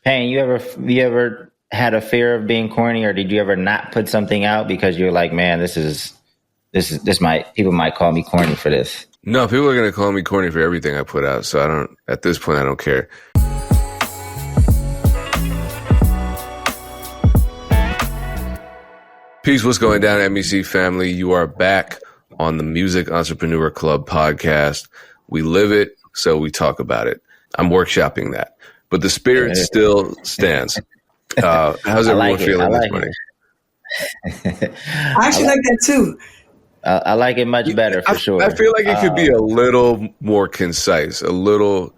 Payne, you ever had a fear of being corny, or did you ever not put something out because you're like, man, people might call me corny for this? No, people are going to call me corny for everything I put out. So at this point, I don't care. Peace, what's going down, MEC family? You are back on the Music Entrepreneur Club podcast. We live it, so we talk about it. I'm workshopping that, but the spirit still stands. How's everyone feeling this morning? I actually like that too. I like it much better for sure. I feel like it could be a little more concise, a little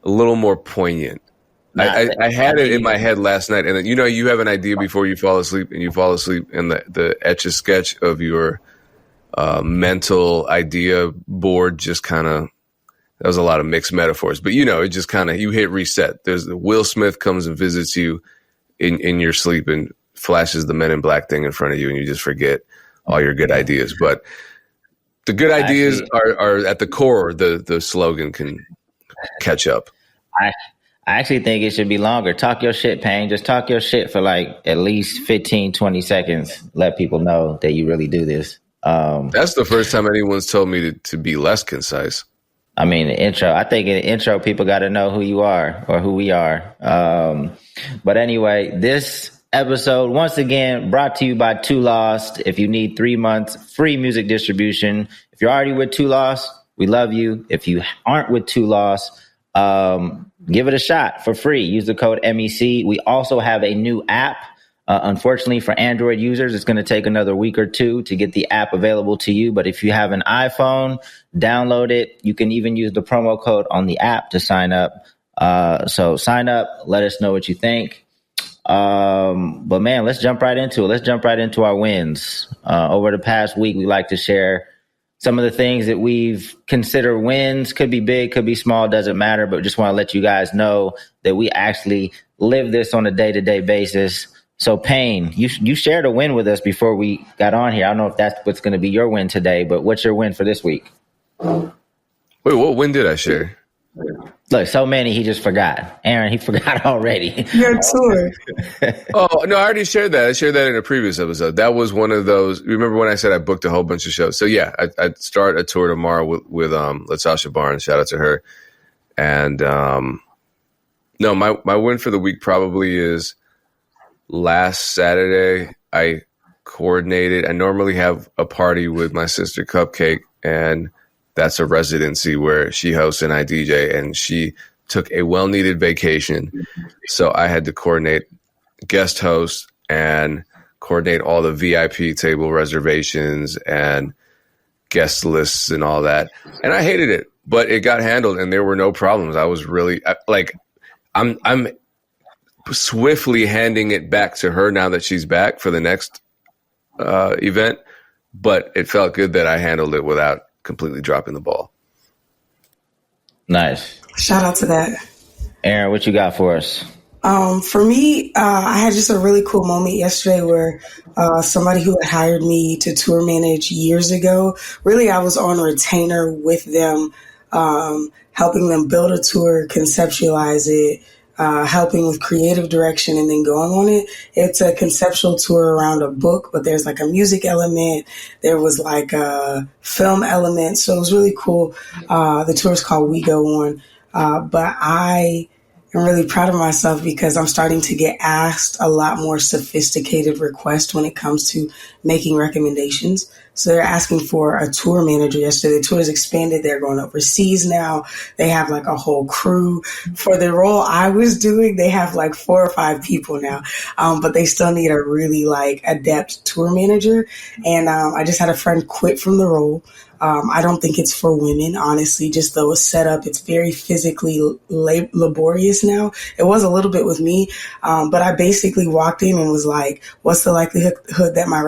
more poignant. I had it in my head last night, and then, you have an idea before you fall asleep, and you fall asleep, and the etch-a-sketch of your mental idea board just kind of, that was a lot of mixed metaphors, but it just kind of, you hit reset. There's Will Smith comes and visits you in your sleep and flashes the Men in Black thing in front of you, and you just forget all your good ideas. But the good ideas are at the core. The slogan can catch up. I actually think it should be longer. Talk your shit, Payne. Just talk your shit for like at least 15, 20 seconds. Let people know that you really do this. That's the first time anyone's told me to be less concise. I mean, the intro. I think in the intro, people got to know who you are or who we are. But anyway, this episode, once again, brought to you by Too Lost. If you need 3 months free music distribution, if you're already with Too Lost, we love you. If you aren't with Too Lost, give it a shot for free. Use the code MEC. We also have a new app. Unfortunately, for Android users, it's going to take another week or two to get the app available to you. But if you have an iPhone, download it. You can even use the promo code on the app to sign up. So sign up. Let us know what you think. But man, let's jump right into it. Let's jump right into our wins. Over the past week, we like to share some of the things that we've considered wins. Could be big, could be small, doesn't matter. But just want to let you guys know that we actually live this on a day-to-day basis. So Payne, you shared a win with us before we got on here. I don't know if that's what's going to be your win today, but what's your win for this week? Wait, what win did I share? Look, so many he just forgot. Erinn, he forgot already. Your tour. Oh, no, I already shared that. I shared that in a previous episode. That was one of those. Remember when I said I booked a whole bunch of shows? So yeah, I start a tour tomorrow with LaTasha Barnes. Shout out to her. And no, my win for the week probably is last Saturday. I coordinated. I normally have a party with my sister Cupcake, and that's a residency where she hosts and I DJ, and she took a well-needed vacation. So I had to coordinate guest hosts and coordinate all the VIP table reservations and guest lists and all that. And I hated it, but it got handled and there were no problems. I was really I'm swiftly handing it back to her now that she's back for the next event. But it felt good that I handled it without completely dropping the ball. Nice. Shout out to that. Erinn, what you got for us? For me, I had just a really cool moment yesterday where somebody who had hired me to tour manage years ago, really I was on retainer with them, helping them build a tour, conceptualize it, helping with creative direction and then going on it. It's a conceptual tour around a book, but there's like a music element. There was like a film element. So it was really cool. The tour is called We Go On. But I am really proud of myself because I'm starting to get asked a lot more sophisticated requests when it comes to making recommendations. So they're asking for a tour manager yesterday. The tour has expanded. They're going overseas now. They have like a whole crew. For the role I was doing, they have like 4 or 5 people now. But they still need a really like adept tour manager. And I just had a friend quit from the role. I don't think it's for women, honestly, just the setup. It's very physically laborious now. It was a little bit with me, but I basically walked in and was like, what's the likelihood that my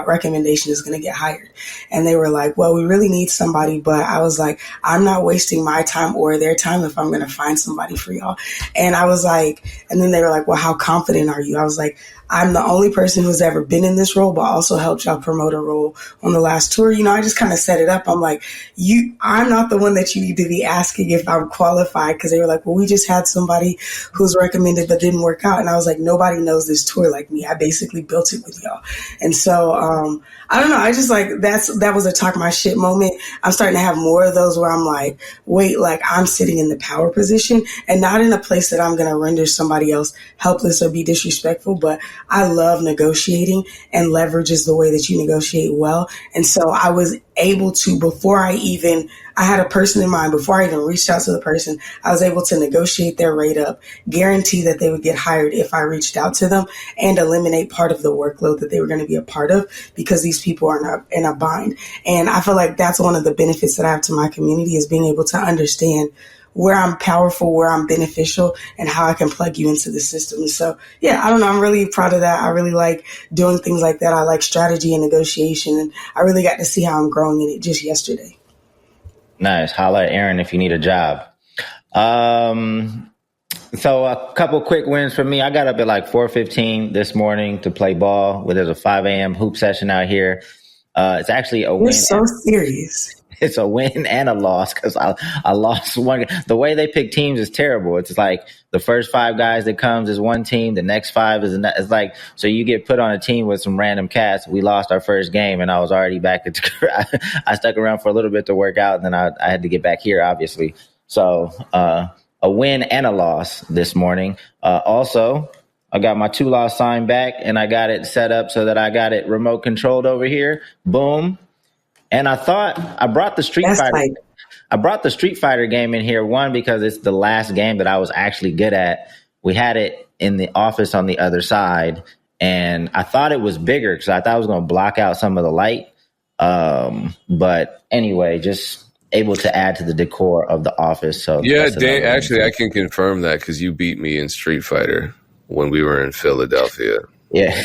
recommendation is going to get hired? And they were like, well, we really need somebody. But I was like, I'm not wasting my time or their time if I'm going to find somebody for y'all. And I was like, and then they were like, well, how confident are you? I was like, I'm the only person who's ever been in this role, but also helped y'all promote a role on the last tour. You know, I just kind of set it up. step. I'm like, I'm not the one that you need to be asking if I'm qualified, because they were like, well, we just had somebody who's recommended but didn't work out. And I was like, nobody knows this tour like me. I basically built it with y'all. And so I don't know. I just like that was a talk my shit moment. I'm starting to have more of those where I'm like, wait, like I'm sitting in the power position and not in a place that I'm going to render somebody else helpless or be disrespectful. But I love negotiating, and leverage is the way that you negotiate well. And so I was able to, I had a person in mind before I even reached out to the person. I was able to negotiate their rate up, guarantee that they would get hired if I reached out to them, and eliminate part of the workload that they were going to be a part of, because these people are in a bind. And I feel like that's one of the benefits that I have to my community, is being able to understand where I'm powerful, where I'm beneficial, and how I can plug you into the system. So yeah, I don't know. I'm really proud of that. I really like doing things like that. I like strategy and negotiation, and I really got to see how I'm growing in it just yesterday. Nice. Holla at Erinn if you need a job. So a couple quick wins for me. I got up at like 4:15 this morning to play ball. There's a 5 a.m. hoop session out here. It's actually a win. You're so serious. It's a win and a loss, because I lost one. The way they pick teams is terrible. It's like the first 5 guys that comes is one team. The next 5 is another. It's like, so you get put on a team with some random cats. We lost our first game and I was already back at I stuck around for a little bit to work out, and then I had to get back here, obviously. So a win and a loss this morning. Also, I got my 2-loss sign back, and I got it set up so that I got it remote controlled over here. Boom. And I thought I brought the Street Fighter. I brought the Street Fighter game in here, one, because it's the last game that I was actually good at. We had it in the office on the other side, and I thought it was bigger because I thought I was going to block out some of the light. But anyway, just able to add to the decor of the office. So yeah, Dan, actually, I can confirm that because you beat me in Street Fighter when we were in Philadelphia. Yeah.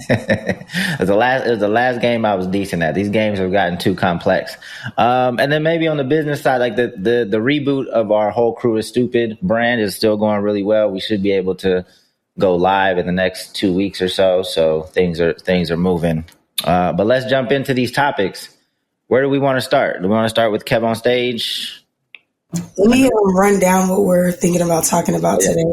It was the last game I was decent at. These games have gotten too complex. And then maybe on the business side, like the reboot of our Whole Crew is Stupid brand is still going really well. We should be able to go live in the next 2 weeks or so. So things are moving. But let's jump into these topics. Where do we want to start? Do we want to start with Kev on Stage? Let me run down what we're thinking about talking about today.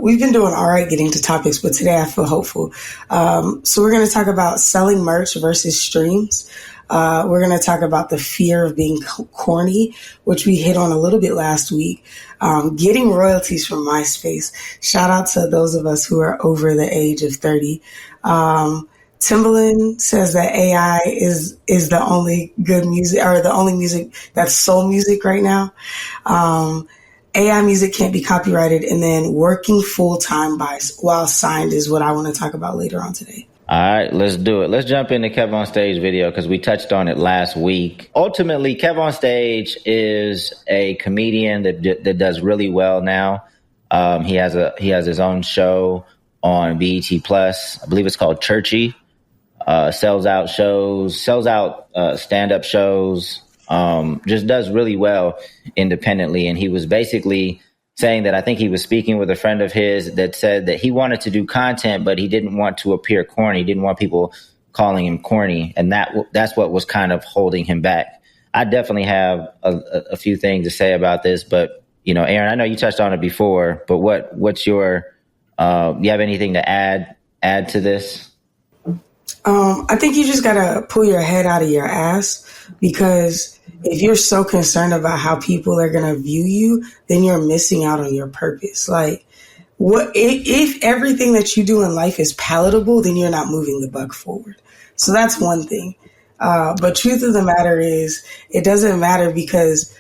We've been doing all right getting to topics, but today I feel hopeful. So we're going to talk about selling merch versus streams. We're going to talk about the fear of being corny, which we hit on a little bit last week. Getting royalties from Myspace. Shout out to those of us who are over the age of 30. Timbaland says that AI is the only good music, or the only music that's soul music right now. AI music can't be copyrighted, and then working full-time while signed is what I want to talk about later on today. All right, let's do it. Let's jump into Kev on Stage video because we touched on it last week. Ultimately, Kev on Stage is a comedian that does really well now. He has his own show on BET Plus. I believe it's called Churchy. Sells out stand-up shows, just does really well independently. And he was basically saying that I think he was speaking with a friend of his that said that he wanted to do content, but he didn't want to appear corny. He didn't want people calling him corny. And that's what was kind of holding him back. I definitely have a few things to say about this, but, you know, Erinn, I know you touched on it before, but what's your, you have anything to add to this? I think you just got to pull your head out of your ass, because if you're so concerned about how people are going to view you, then you're missing out on your purpose. Like, what if everything that you do in life is palatable, then you're not moving the buck forward. So that's one thing. But truth of the matter is, it doesn't matter, because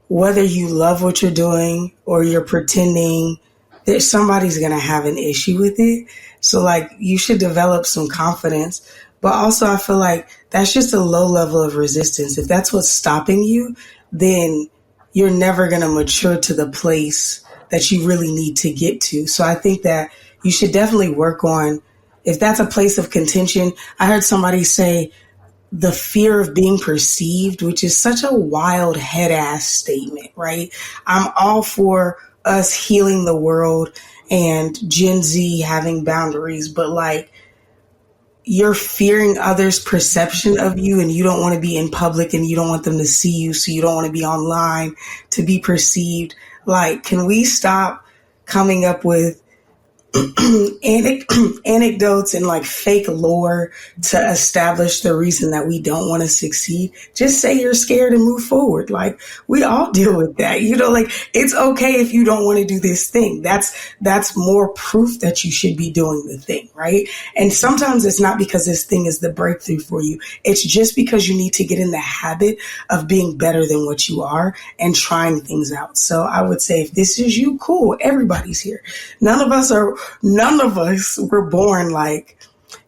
whether you love what you're doing or you're pretending, that somebody's going to have an issue with it. So, like, you should develop some confidence. But also, I feel like that's just a low level of resistance. If that's what's stopping you, then you're never going to mature to the place that you really need to get to. So I think that you should definitely work on, if that's a place of contention. I heard somebody say the fear of being perceived, which is such a wild head ass statement, right? I'm all for us healing the world and Gen Z having boundaries, but like, you're fearing others' perception of you, and you don't want to be in public, and you don't want them to see you, so you don't want to be online to be perceived. Like, can we stop coming up with anecdotes and like fake lore to establish the reason that we don't want to succeed? Just say you're scared and move forward. Like, we all deal with that, like, it's okay if you don't want to do this thing. That's more proof that you should be doing the thing, right? And sometimes it's not because this thing is the breakthrough for you. It's just because you need to get in the habit of being better than what you are and trying things out. So I would say, if this is you, cool, everybody's here. None of us were born like,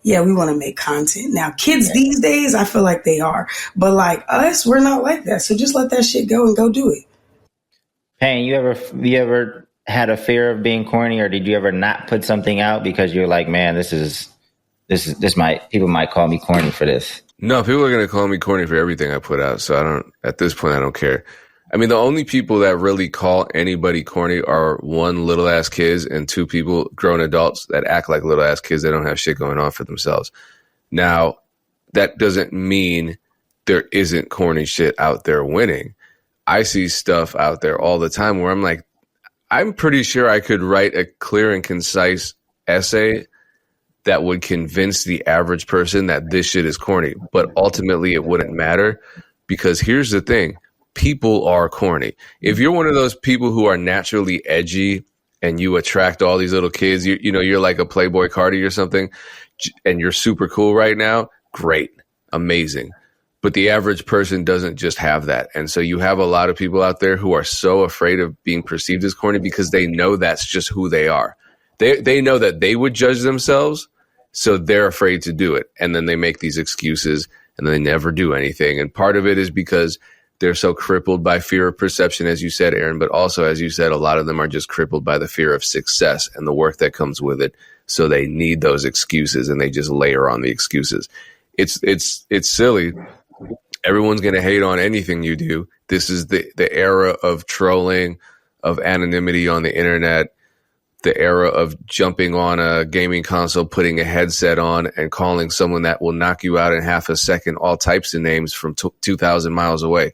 yeah, we want to make content. Now, kids these days, I feel like they are. But like us, we're not like that. So just let that shit go and go do it. Payne, you ever had a fear of being corny, or did you ever not put something out because you're like, man, people might call me corny for this? No, people are going to call me corny for everything I put out. So at this point, I don't care. I mean, the only people that really call anybody corny are one, little ass kids, and two people, grown adults, that act like little ass kids that don't have shit going on for themselves. Now, that doesn't mean there isn't corny shit out there winning. I see stuff out there all the time where I'm like, I'm pretty sure I could write a clear and concise essay that would convince the average person that this shit is corny. But ultimately, it wouldn't matter, because here's the thing. People are corny. If you're one of those people who are naturally edgy and you attract all these little kids, you're like a Playboy Cardi or something, and you're super cool right now, great, amazing. But the average person doesn't just have that. And so you have a lot of people out there who are so afraid of being perceived as corny because they know that's just who they are. They know that they would judge themselves, so they're afraid to do it. And then they make these excuses and they never do anything. And part of it is because they're so crippled by fear of perception, as you said, Erinn, but also, as you said, a lot of them are just crippled by the fear of success and the work that comes with it. So they need those excuses, and they just layer on the excuses. It's silly. Everyone's going to hate on anything you do. This is the era of trolling, of anonymity on the internet, the era of jumping on a gaming console, putting a headset on, and calling someone that will knock you out in half a second all types of names from 2,000 miles away.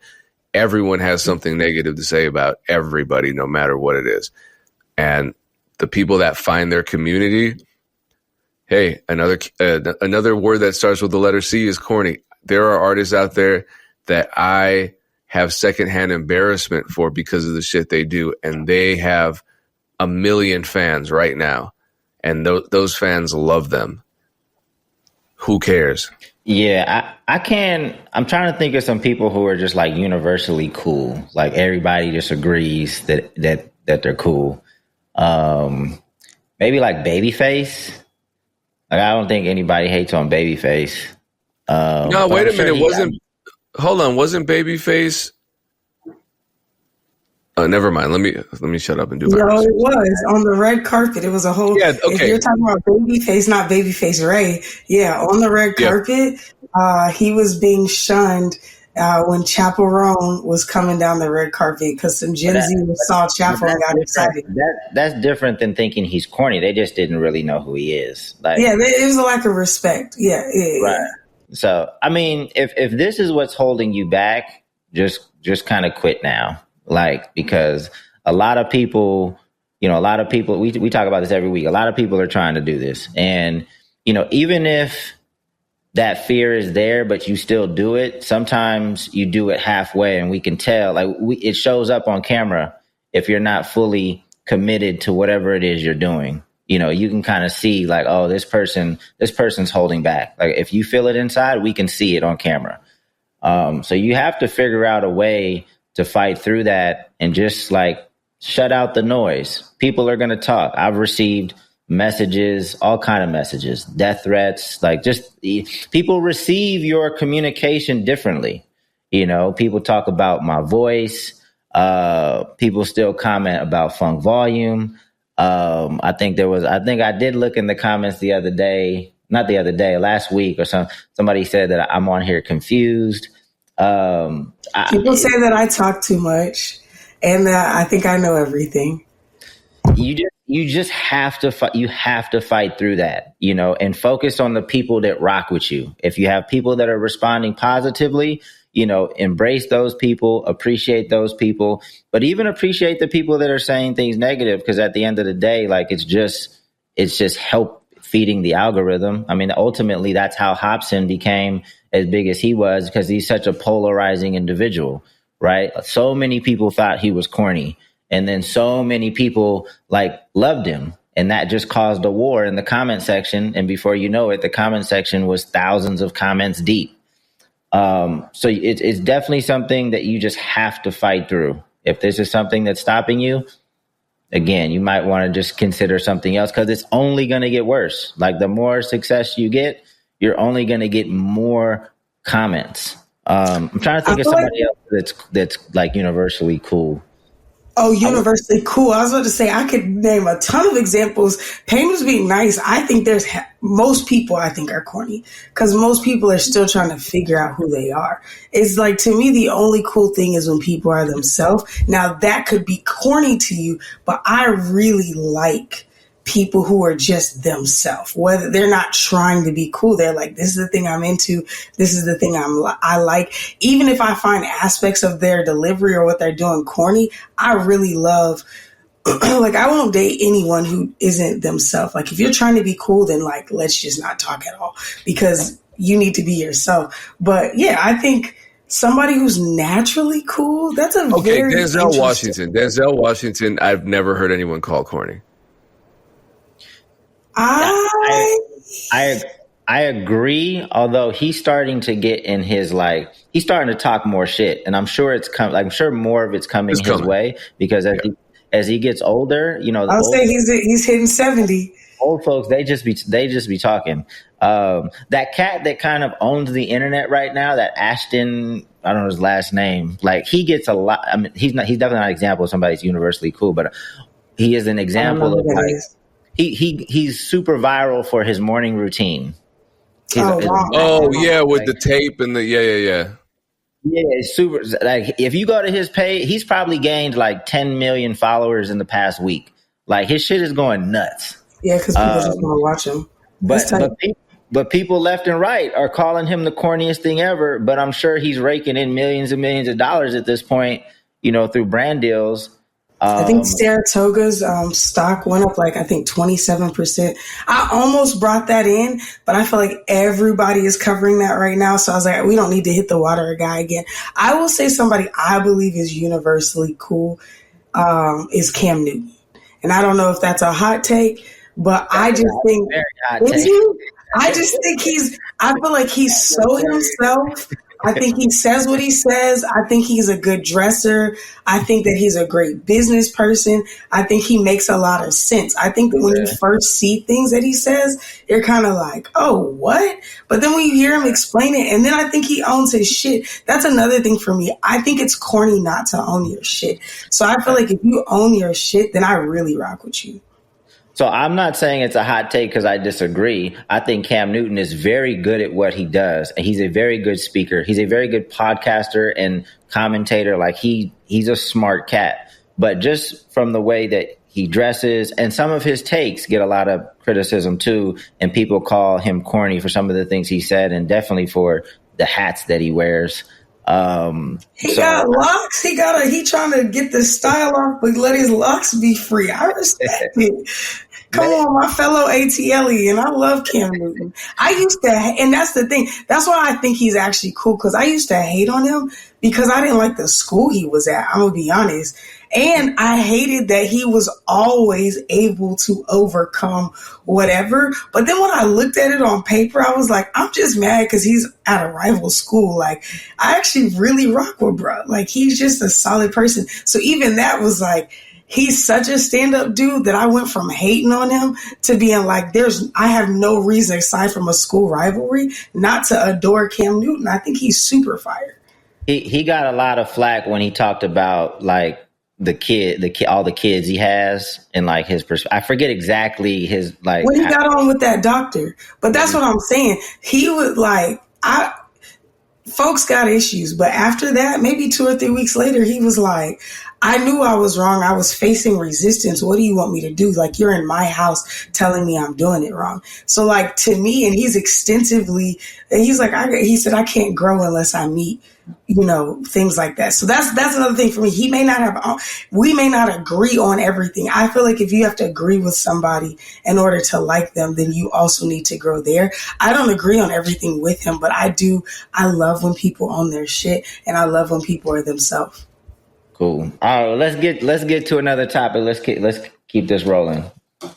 Everyone has something negative to say about everybody, no matter what it is. And the people that find their community, hey, another word that starts with the letter C is corny. There are artists out there that I have secondhand embarrassment for because of the shit they do, and they have 1 million fans right now, and those fans love them. Who cares? Yeah, I'm trying to think of some people who are just like universally cool. Like everybody just agrees that they're cool. Maybe like Babyface. Like, I don't think anybody hates on Babyface. No, wait a minute. Hold on. Wasn't Babyface? Never mind. Let me shut up and do my research. It was on the red carpet. It was a whole. Yeah, okay. If you're talking about Babyface, not Babyface Ray. Yeah, on the red carpet, he was being shunned when Chappell Roan was coming down the red carpet because some Gen Z saw Chappell and got excited. That's different than thinking he's corny. They just didn't really know who he is. Like, yeah, it was a lack of respect. Yeah. Right. So, I mean, if this is what's holding you back, just kind of quit now. Like, because a lot of people, we talk about this every week. A lot of people are trying to do this. And, even if that fear is there, but you still do it, sometimes you do it halfway, and we can tell, like, it shows up on camera if you're not fully committed to whatever it is you're doing. You can kind of see like, oh, this person's holding back. Like, if you feel it inside, we can see it on camera. So you have to figure out a way to fight through that and just like shut out the noise. People are going to talk. I've received messages, all kind of messages, death threats, like just people receive your communication differently. People talk about my voice. People still comment about funk volume. I think I did look in the comments last week or something. Somebody said that I'm on here confused. People say that I talk too much and that I think I know everything. You just you just have to fight. You have to fight through that, and focus on the people that rock with you. If you have people that are responding positively, embrace those people, appreciate those people, but even appreciate the people that are saying things negative. Because at the end of the day, like it's just help feeding the algorithm. I mean, ultimately, that's how Hobson became as big as he was, because he's such a polarizing individual, right? So many people thought he was corny. And then so many people loved him, and that just caused a war in the comment section. And before you know it, the comment section was thousands of comments deep. So it's definitely something that you just have to fight through. If this is something that's stopping you, again, you might want to just consider something else, because it's only going to get worse. Like the more success you get, you're only going to get more comments. I'm trying to think of somebody else that's like universally cool. Oh, universally cool. I was about to say, I could name a ton of examples. Pain was being nice. I think most people I think are corny, because most people are still trying to figure out who they are. It's like, to me, the only cool thing is when people are themselves. Now that could be corny to you, but I really like people who are just themselves, whether they're not trying to be cool. They're like, this is the thing I'm into. This is the thing I like. Even if I find aspects of their delivery or what they're doing corny, I really love, like, I won't date anyone who isn't themselves. Like, if you're trying to be cool, then let's just not talk at all, because you need to be yourself. But yeah, I think somebody who's naturally cool, that's a very Denzel Washington. Denzel Washington, I've never heard anyone call corny. I agree, although he's starting to get in his he's starting to talk more shit, and I'm sure I'm sure more of it's coming his way, because as he gets older, I'll say he's hitting 70. Old folks, they just be talking. That cat that kind of owns the internet right now, that Ashton, I don't know his last name. Like, he gets a lot. I mean, he's definitely not an example of somebody who's universally cool, but he is an example of he's super viral for his morning routine. With the tape and the yeah, it's super. Like, if you go to his page, he's probably gained 10 million followers in the past week. Like, his shit is going nuts. Yeah, because people just want to watch him. But people left and right are calling him the corniest thing ever. But I'm sure he's raking in millions and millions of dollars at this point, through brand deals. I think Saratoga's stock went up 27%. I almost brought that in, but I feel like everybody is covering that right now. So I was like, we don't need to hit the water guy again. I will say somebody I believe is universally cool is Cam Newton. And I don't know if that's a hot take, but I just think, I feel like he's so himself. I think he says what he says. I think he's a good dresser. I think that he's a great business person. I think he makes a lot of sense. I think that when you first see things that he says, you're kind of like, oh, what? But then when you hear him explain it, and then I think he owns his shit. That's another thing for me. I think it's corny not to own your shit. So I feel like if you own your shit, then I really rock with you. So I'm not saying it's a hot take because I disagree. I think Cam Newton is very good at what he does. And he's a very good speaker. He's a very good podcaster and commentator. Like, he's a smart cat. But just from the way that he dresses, and some of his takes get a lot of criticism too, and people call him corny for some of the things he said, and definitely for the hats that he wears. He got locks. He trying to get the style off, but let his locks be free. I respect it. Come on, my fellow ATLE, and I love Cam Newton. I used to, and that's the thing. That's why I think he's actually cool, because I used to hate on him because I didn't like the school he was at. I'm gonna be honest. And I hated that he was always able to overcome whatever. But then when I looked at it on paper, I was like, I'm just mad because he's at a rival school. Like, I actually really rock with bro. Like, he's just a solid person. So even that was like, he's such a stand-up dude that I went from hating on him to being like, I have no reason aside from a school rivalry not to adore Cam Newton. I think he's super fire. He got a lot of flack when he talked about all the kids he has, and his I forget exactly his when he got on with that doctor, but that's what I'm saying. He would folks got issues. But after that, maybe 2 or 3 weeks later, he was like, I knew I was wrong. I was facing resistance. What do you want me to do? Like, you're in my house telling me I'm doing it wrong. So like, to me, and he's extensively, and he's like, he said, I can't grow unless I meet, things like that. So that's another thing for me. We may not agree on everything. I feel like if you have to agree with somebody in order to like them, then you also need to grow there. I don't agree on everything with him, but I love when people own their shit, and I love when people are themselves. Cool. All right, let's get to another topic. Let's keep this rolling.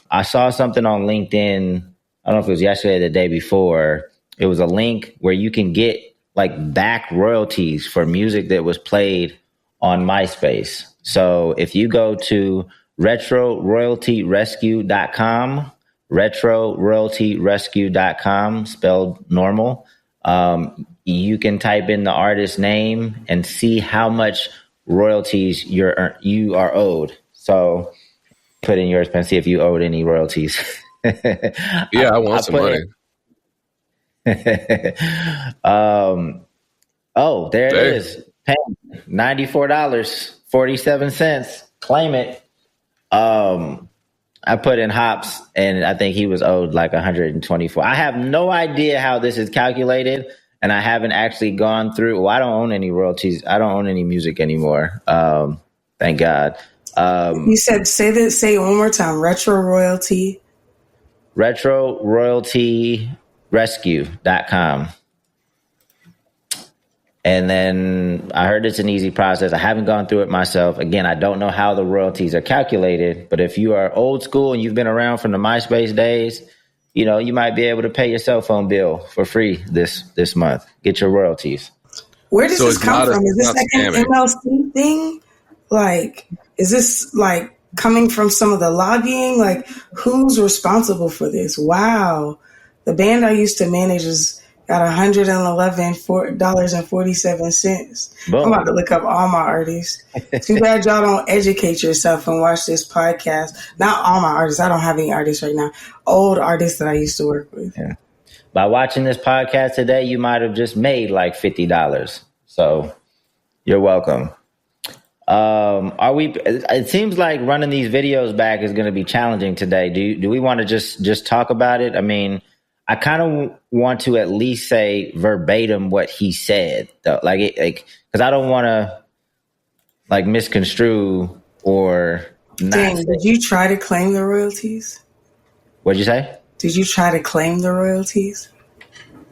I saw something on LinkedIn. I don't know if it was yesterday or the day before. It was a link where you can get like back royalties for music that was played on MySpace. So if you go to retroroyaltyrescue.com, retroroyaltyrescue.com, spelled normal, you can type in the artist's name and see how much royalties you are owed. So put in yours and see if you owed any royalties. Yeah, I want some money. There it is. Paying $94.47. Claim it. I put in Hops, and I think he was owed like 124. I have no idea how this is calculated, and I haven't actually gone through. Well, I don't own any royalties. I don't own any music anymore. Thank God. You said say it one more time. retroroyaltyrescue.com. And then I heard it's an easy process. I haven't gone through it myself. Again, I don't know how the royalties are calculated, but if you are old school and you've been around from the MySpace days, you might be able to pay your cell phone bill for free this month. Get your royalties. Where does this come from? Is this like an MLC thing? Like, is this like coming from some of the lobbying? Like, who's responsible for this? Wow. The band I used to manage got $111.47. I'm about to look up all my artists. Too bad y'all don't educate yourself and watch this podcast. Not all my artists. I don't have any artists right now. Old artists that I used to work with. Yeah. By watching this podcast today, you might have just made like $50. So you're welcome. It seems like running these videos back is going to be challenging today. Do we want to just talk about it? I mean, I kind of want to at least say verbatim what he said, though, because I don't want to like misconstrue or. Dang, did you try to claim the royalties? What'd you say? Did you try to claim the royalties?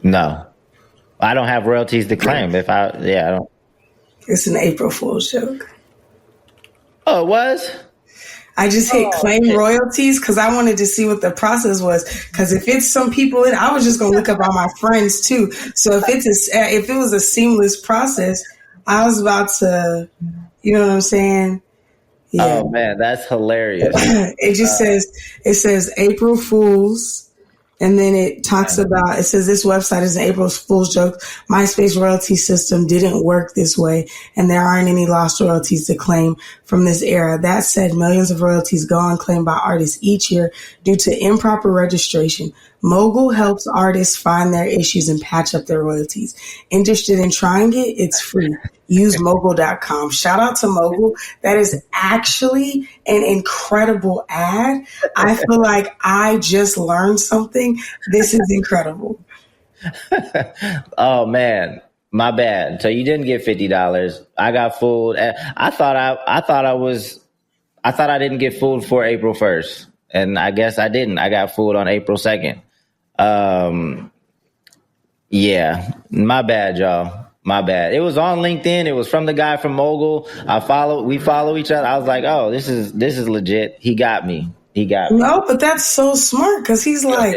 No, I don't have royalties to claim. I don't. It's an April Fool's joke. Oh, it was? I just hit claim royalties because I wanted to see what the process was. Because if it's some people I was just gonna look up all my friends too. So if it was a seamless process, I was about to, you know what I'm saying? Yeah. Oh man, that's hilarious. It says April Fools. And then it says this website is an April Fool's joke. MySpace royalty system didn't work this way, and there aren't any lost royalties to claim from this era. That said, millions of royalties go unclaimed by artists each year due to improper registration. Mogul helps artists find their issues and patch up their royalties. Interested in trying it? It's free. Use mogul.com. Shout out to Mogul. That is actually an incredible ad. I feel like I just learned something. This is incredible. Oh man, my bad. So you didn't get $50. I got fooled. I thought I didn't get fooled for April 1st. And I guess I didn't. I got fooled on April 2nd. Yeah, my bad, y'all. My bad. It was on LinkedIn. It was from the guy from Mogul. We follow each other. I was like, oh, this is legit. He got me. No, but that's so smart because he's like,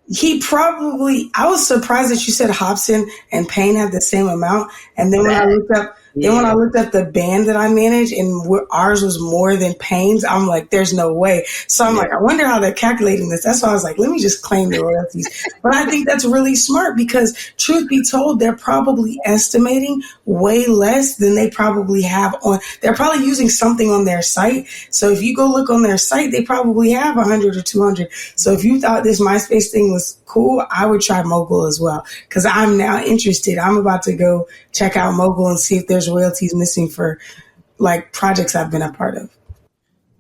I was surprised that you said Hobson and Payne had the same amount. And then when I looked up Then when I looked at the band that I manage and ours was more than Payne's, I'm like, there's no way. So I'm like, I wonder how they're calculating this. That's why I was like, let me just claim the royalties. But I think that's really smart because truth be told, they're probably estimating way less than they probably have on. They're probably using something on their site. So if you go look on their site, they probably have 100 or 200. So if you thought this MySpace thing was cool, I would try Mogul as well because I'm now interested. I'm about to go check out Mogul and see if there's royalties missing for like projects I've been a part of.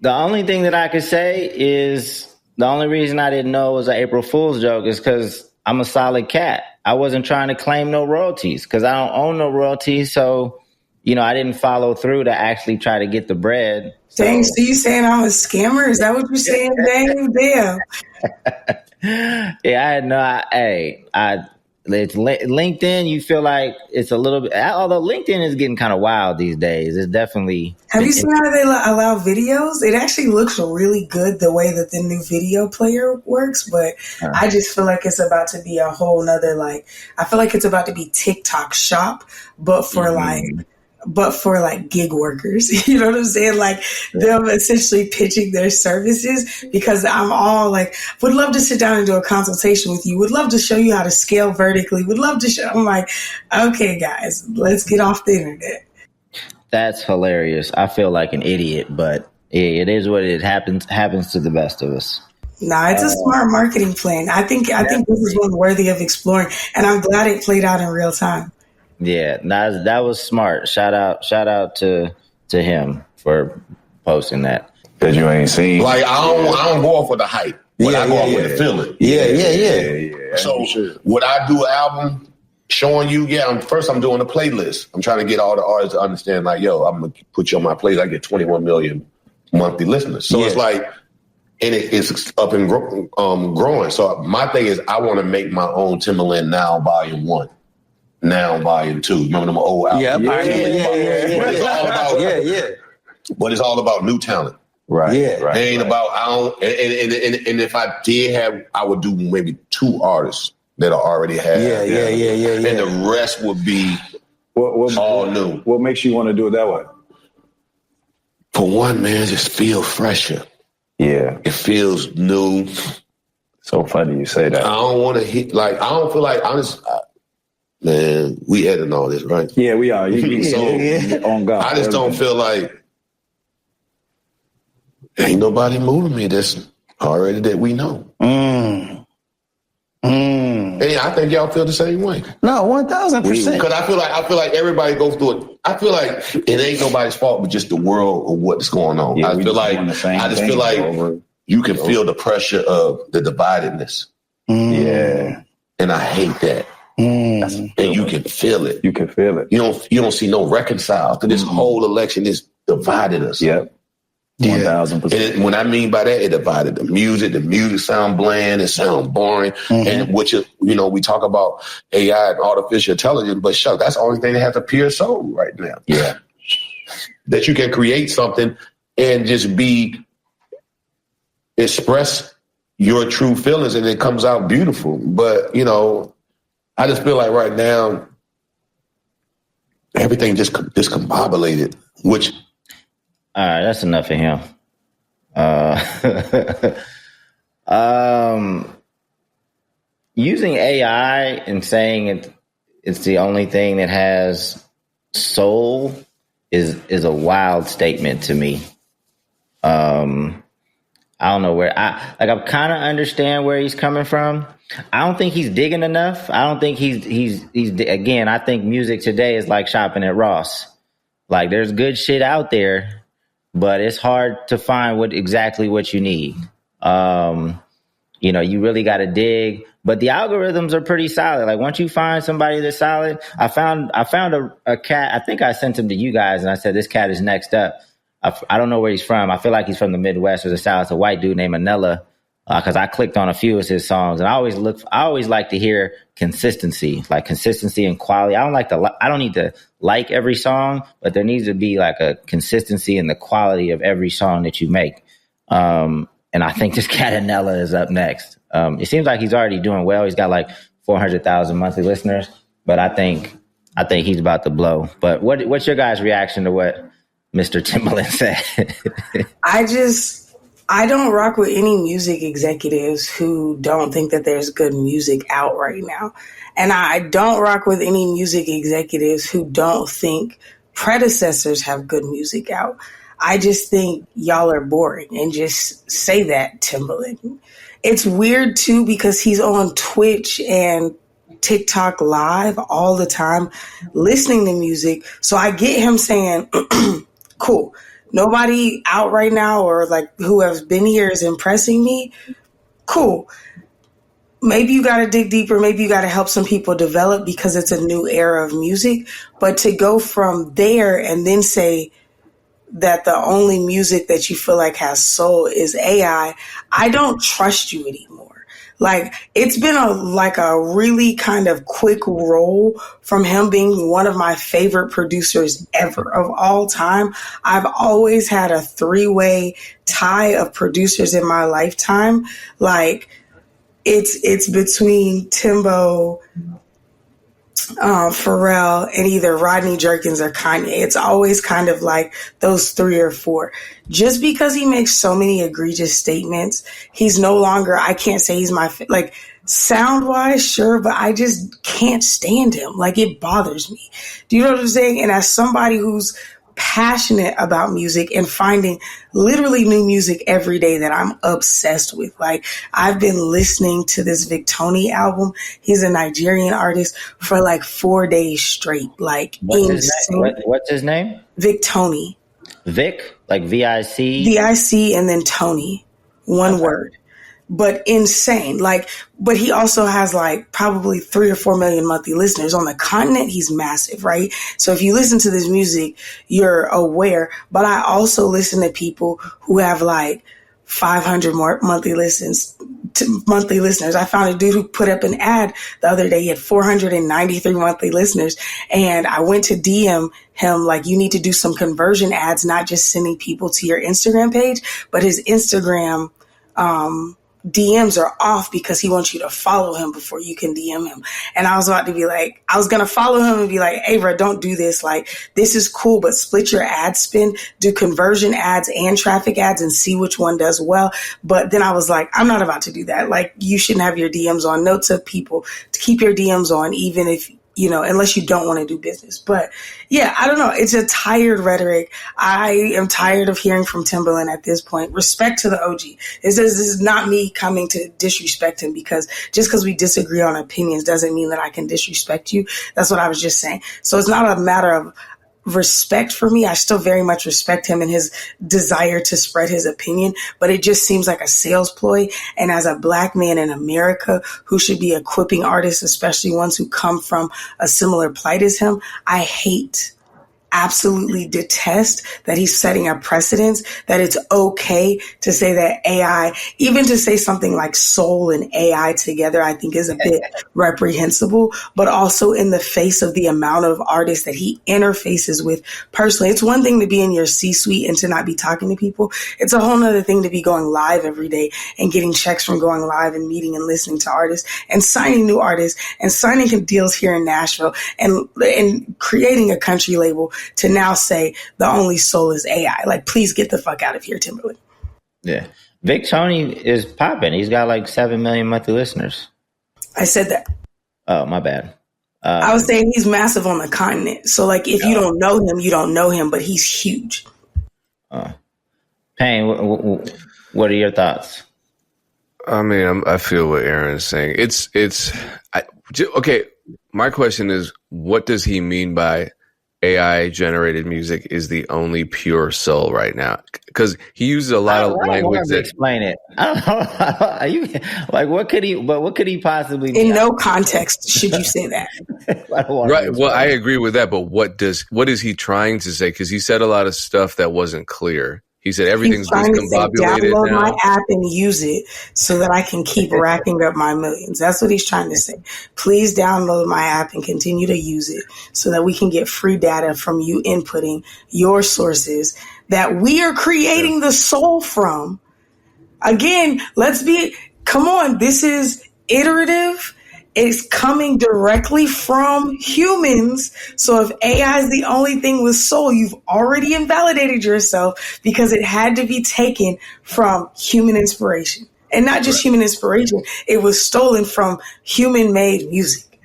The only thing that I could say is the only reason I didn't know it was an April Fool's joke is because I'm a solid cat. I wasn't trying to claim no royalties because I don't own no royalties. So, I didn't follow through to actually try to get the bread. So. Dang, so you saying I'm a scammer? Is that what you're saying, Dave? Damn. Yeah, I had no. It's LinkedIn. You feel like it's a little bit, although LinkedIn is getting kind of wild these days. It's definitely. Have you seen how they allow videos? It actually looks really good the way that the new video player works, but I just feel like it's about to be a whole nother I feel like it's about to be TikTok shop, but for gig workers. You know what I'm saying? Like them essentially pitching their services because I'm all like, would love to sit down and do a consultation with you. Would love to show you how to scale vertically. Would love to show. I'm like, okay, guys, let's get off the internet. That's hilarious. I feel like an idiot, but it is what it happens to the best of us. Nah, it's a smart marketing plan. I think this is one worthy of exploring, and I'm glad it played out in real time. Yeah, that was smart. Shout out to him for posting that. That you ain't seen. Like I don't go off with the hype, but I go off with the feeling. Yeah. So would I do an album showing you? Yeah, I'm doing a playlist. I'm trying to get all the artists to understand. Like, yo, I'm gonna put you on my playlist. I get 21 million monthly listeners. So it's like, and it's up and growing. So my thing is, I want to make my own Timbaland Now Volume 1. Now Volume 2. Remember them old albums? Yeah. But it's all about But it's all about new talent. Right. Yeah. Right. It ain't about and if I did have, I would do maybe 2 artists that I already have. Yeah. And the rest would be all new. What makes you want to do it that way? For one, man, it just feel fresher. Yeah. It feels new. So funny you say that. I don't want to hit I don't feel like man, we editing all this, right? Yeah, we are. On God. I just don't feel like ain't nobody moving me that's already that we know. Hey, I think y'all feel the same way. No, 1,000%. Because I feel like everybody goes through it. I feel like it ain't nobody's fault, but just the world of what's going on. Yeah, I feel like you can feel the pressure of the dividedness. Yeah, and I hate that. And you can feel it. You can feel it. You don't see no reconcile. This whole election is divided us. Yep. 1,000%. And when I mean by that, it divided the music. The music sound bland. It sound boring. And which is, we talk about AI and artificial intelligence, but shuck, that's the only thing that has a pure soul right now. Yeah. That you can create something and just express your true feelings and it comes out beautiful. But, I just feel like right now, everything just discombobulated, which. All right, that's enough of him. Using AI and saying it's the only thing that has soul is a wild statement to me. I don't know where I kind of understand where he's coming from. I don't think he's digging enough. I don't think he's again, I think music today is like shopping at Ross. Like there's good shit out there, but it's hard to find exactly what you need. You really got to dig, but the algorithms are pretty solid. Like once you find somebody that's solid, I found a cat. I think I sent him to you guys and I said, this cat is next up. I don't know where he's from. I feel like he's from the Midwest or the South. It's a white dude named Manella. Because I clicked on a few of his songs, and I always like to hear consistency and quality. I don't need to like every song, but there needs to be like a consistency in the quality of every song that you make. And I think this cat Anella is up next. It seems like he's already doing well. He's got like 400,000 monthly listeners, but I think I think he's about to blow. But what's your guys' reaction to what Mr. Timbaland said? I don't rock with any music executives who don't think that there's good music out right now. And I don't rock with any music executives who don't think predecessors have good music out. I just think y'all are boring, and just say that, Timbaland. It's weird too because he's on Twitch and TikTok live all the time listening to music. So I get him saying, cool, nobody out right now or like who has been here is impressing me. Cool. Maybe you got to dig deeper. Maybe you got to help some people develop because it's a new era of music. But to go from there and then say that the only music that you feel like has soul is AI, I don't trust you anymore. Like, it's been a really kind of quick roll from him being one of my favorite producers ever of all time. I've always had a 3-way tie of producers in my lifetime. Like, it's between Timbo, Pharrell, and either Rodney Jerkins or Kanye. It's always kind of like those 3 or 4. Just because he makes so many egregious statements, he's no longer, I can't say he's my, like, sound-wise, sure, but I just can't stand him. Like, it bothers me. Do you know what I'm saying? And as somebody who's passionate about music and finding literally new music every day that I'm obsessed with. Like, I've been listening to this Victony album. He's a Nigerian artist for like 4 days straight. Like, what's his name? Victony. Vic? Like V-I-C? V-I-C and then Tony. One word. But insane. Like, but he also has like probably 3 or 4 million monthly listeners. On the continent, he's massive, right? So if you listen to this music, you're aware. But I also listen to people who have like 500 more monthly listeners. I found a dude who put up an ad the other day. He had 493 monthly listeners. And I went to DM him like, you need to do some conversion ads, not just sending people to your Instagram page, but his Instagram, DMs are off because he wants you to follow him before you can DM him. And I was about to be like, I was going to follow him and be like, hey, bro, don't do this. Like, this is cool, but split your ad spend, do conversion ads and traffic ads and see which one does well. But then I was like, I'm not about to do that. Like, you shouldn't have your DMs on. Notes of people to keep your DMs on, even if, you know, unless you don't want to do business. But yeah, I don't know. It's a tired rhetoric. I am tired of hearing from Timbaland at this point. Respect to the OG. This is not me coming to disrespect him, because just because we disagree on opinions doesn't mean that I can disrespect you. That's what I was just saying. So it's not a matter of respect for me. I still very much respect him and his desire to spread his opinion, but it just seems like a sales ploy. And as a black man in America who should be equipping artists, especially ones who come from a similar plight as him, I absolutely detest that he's setting a precedence that it's okay to say that AI, even to say something like soul and AI together, I think is a bit reprehensible, but also in the face of the amount of artists that he interfaces with personally. It's one thing to be in your C-suite and to not be talking to people. It's a whole nother thing to be going live every day and getting checks from going live and meeting and listening to artists and signing new artists and signing deals here in Nashville and creating a country label to now say the only soul is AI. Like, please get the fuck out of here, Timberland. Yeah. Victony is popping. He's got like 7 million monthly listeners. I said that. Oh, my bad. I was saying he's massive on the continent. So, like, if you don't know him, you don't know him, but he's huge. Payne, what are your thoughts? I mean, I feel what Erin's saying. Okay. My question is, what does he mean by AI generated music is the only pure soul right now? Because he uses a lot of language that explain it. I don't know. Are you like, what could he possibly mean? In no context should you say that. Right. Well, I agree with that, but what is he trying to say? Because he said a lot of stuff that wasn't clear. He said everything's discombobulated download now. my app and use it so that I can keep racking up my millions. That's what he's trying to say. Please download my app and continue to use it so that we can get free data from you inputting your sources that we are creating the soul from. Again, come on. This is iterative. it's coming directly from humans. So if AI is the only thing with soul, you've already invalidated yourself because it had to be taken from human inspiration. And not just human inspiration, it was stolen from human-made music.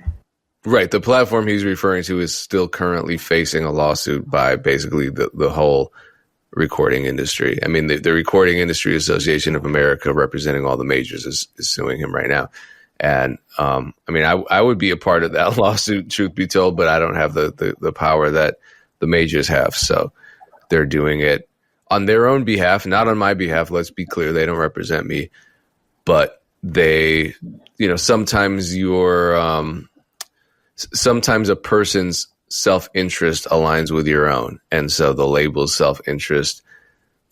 Right. The platform he's referring to is still currently facing a lawsuit by basically the whole recording industry. I mean, the Recording Industry Association of America, representing all the majors, is suing him right now. And I mean, I would be a part of that lawsuit, truth be told, but I don't have the power that the majors have. So they're doing it on their own behalf, not on my behalf. Let's be clear. They don't represent me, but they, sometimes sometimes a person's self-interest aligns with your own. And so the label's self-interest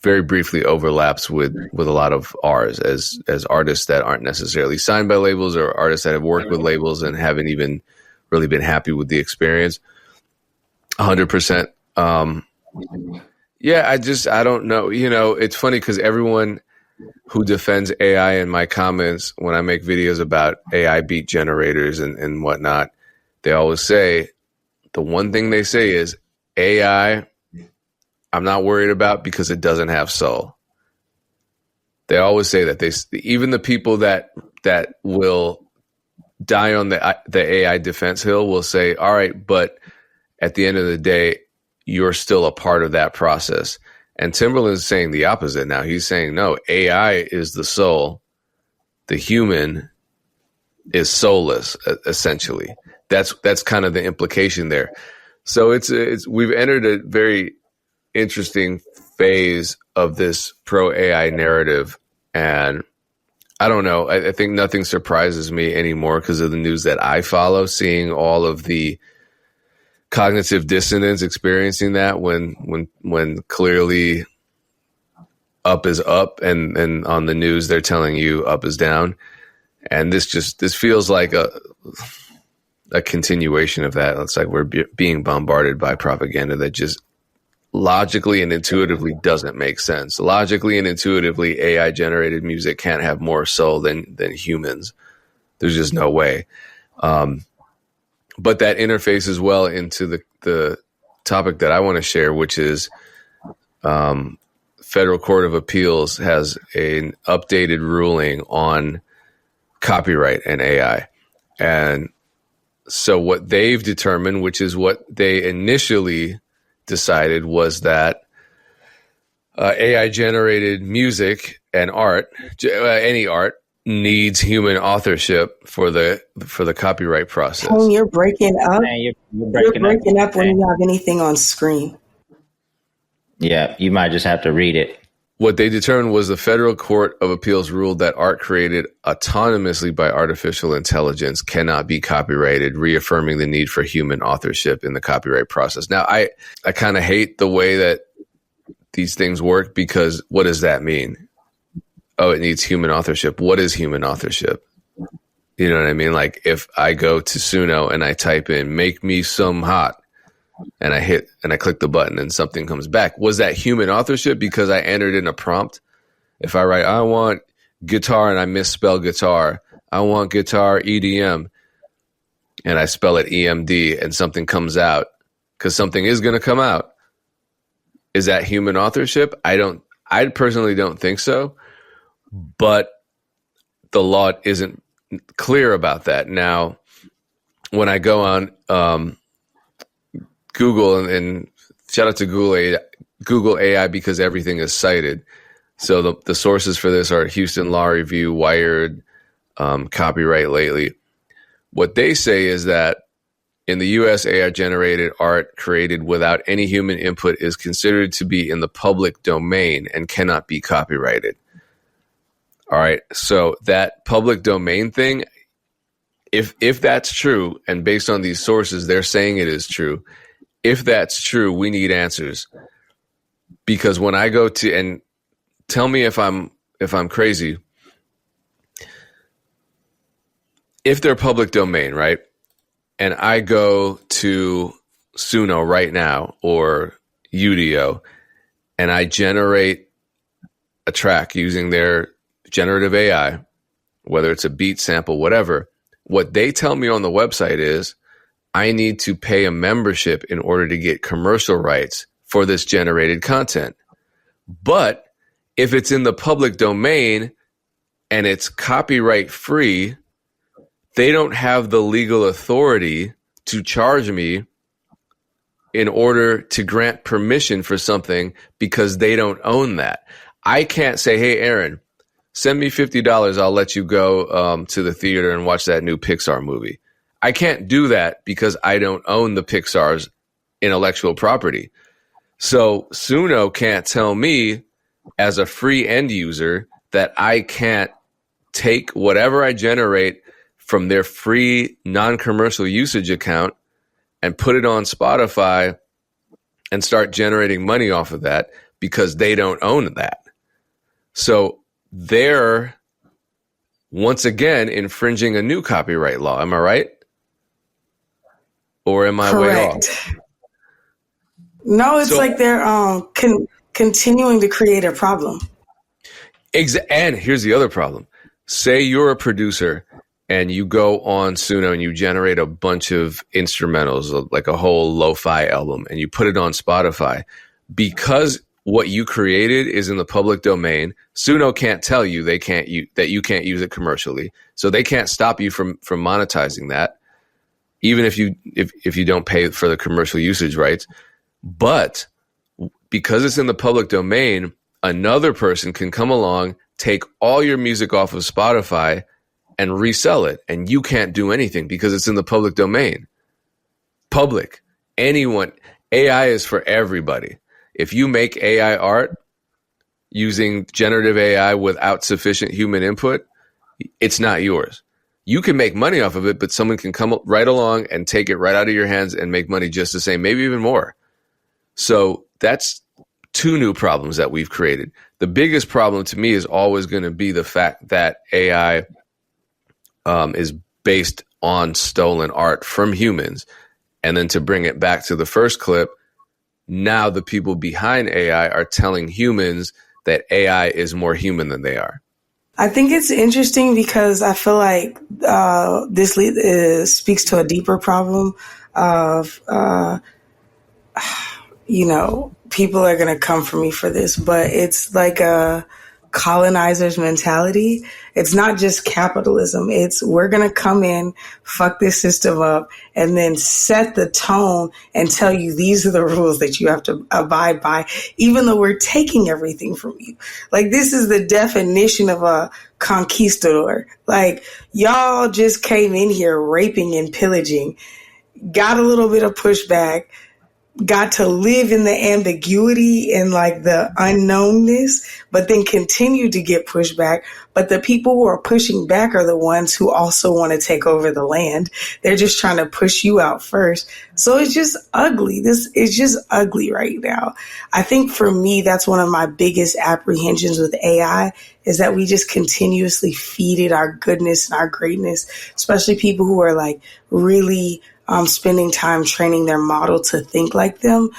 very briefly overlaps with a lot of ours as artists that aren't necessarily signed by labels, or artists that have worked with labels and haven't even really been happy with the experience. 100%. Yeah, I don't know. It's funny because everyone who defends AI in my comments, when I make videos about AI beat generators and whatnot, they always say, the one thing they say is AI, I'm not worried about because it doesn't have soul. They always say that. Even the people that will die on the AI defense hill will say, all right, but at the end of the day, you're still a part of that process. And Timbaland is saying the opposite now. He's saying, no, AI is the soul. The human is soulless, essentially. That's kind of the implication there. So it's we've entered a very interesting phase of this pro AI narrative, and I don't know. I think nothing surprises me anymore because of the news that I follow, seeing all of the cognitive dissonance, experiencing that when clearly up is up, and on the news they're telling you up is down, and this feels like a continuation of that. It's like we're being bombarded by propaganda that just logically and intuitively doesn't make sense. Logically and intuitively, AI generated music can't have more soul than humans. There's just no way. But that interfaces well into the topic that I want to share, which is Federal Court of Appeals has an updated ruling on copyright and AI. And so what they've determined, which is what they initially decided, was that AI generated music and art, any art, needs human authorship for the copyright process. Tone, you're breaking up. Man, you're breaking up when you have anything on screen. Yeah, you might just have to read it. What they determined was the Federal Court of Appeals ruled that art created autonomously by artificial intelligence cannot be copyrighted, reaffirming the need for human authorship in the copyright process. Now, I kind of hate the way that these things work, because what does that mean? Oh, it needs human authorship. What is human authorship? You know what I mean? Like if I go to Suno and I type in "make me some hot," and I click the button and something comes back, was that human authorship because I entered in a prompt? If I write, I want guitar and I misspell guitar, I want guitar EDM, and I spell it EMD, and something comes out, because something is going to come out, is that human authorship? I personally don't think so, but the law isn't clear about that. Now, when I go on Google, and shout out to Google AI, because everything is cited. So the sources for this are Houston Law Review, Wired, Copyright Lately. What they say is that in the U.S., AI-generated art created without any human input is considered to be in the public domain and cannot be copyrighted. All right, so that public domain thing, if that's true, and based on these sources, they're saying it is true. If that's true, we need answers, because when I go to, and tell me if I'm crazy, if they're public domain, right? And I go to Suno right now or Udio, and I generate a track using their generative AI, whether it's a beat, sample, whatever. what they tell me on the website is I need to pay a membership in order to get commercial rights for this generated content. But if it's in the public domain and it's copyright free, they don't have the legal authority to charge me in order to grant permission for something because they don't own that. I can't say, hey, Erinn, send me $50. I'll let you go to the theater and watch that new Pixar movie. I can't do that because I don't own the Pixar's intellectual property. So Suno can't tell me as a free end user that I can't take whatever I generate from their free non-commercial usage account and put it on Spotify and start generating money off of that because they don't own that. So they're, once again, infringing a new copyright law. Am I right? Or am I way off? No, it's like they're continuing to create a problem. And here's the other problem. Say you're a producer and you go on Suno and you generate a bunch of instrumentals, like a whole lo-fi album, and you put it on Spotify. Because what you created is in the public domain, Suno can't tell you that you can't use it commercially. So they can't stop you from monetizing that, even if you don't pay for the commercial usage rights. But because it's in the public domain, another person can come along, take all your music off of Spotify and resell it. And you can't do anything because it's in the public domain. Public. Anyone. AI is for everybody. If you make AI art using generative AI without sufficient human input, it's not yours. You can make money off of it, but someone can come right along and take it right out of your hands and make money just the same, maybe even more. So that's two new problems that we've created. The biggest problem to me is always going to be the fact that AI is based on stolen art from humans. And then to bring it back to the first clip, now the people behind AI are telling humans that AI is more human than they are. I think it's interesting because I feel like this speaks to a deeper problem of, people are going to come for me for this, but it's like a colonizer's mentality. It's not just capitalism. It's we're going to come in, fuck this system up, and then set the tone and tell you these are the rules that you have to abide by, even though we're taking everything from you. Like, this is the definition of a conquistador. Like, y'all just came in here raping and pillaging, got a little bit of pushback, got to live in the ambiguity and like the unknownness, but then continue to get pushback. But the people who are pushing back are the ones who also want to take over the land. They're just trying to push you out first. So it's just ugly. This is just ugly right now. I think for me, that's one of my biggest apprehensions with AI is that we just continuously feed it our goodness and our greatness, especially people who are like really spending time training their model to think like them.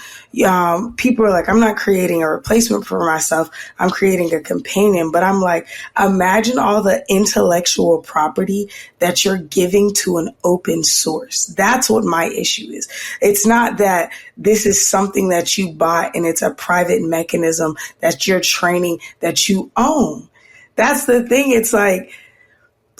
People are like, I'm not creating a replacement for myself. I'm creating a companion. But I'm like, imagine all the intellectual property that you're giving to an open source. That's what my issue is. It's not that this is something that you bought and it's a private mechanism that you're training that you own. That's the thing. It's like,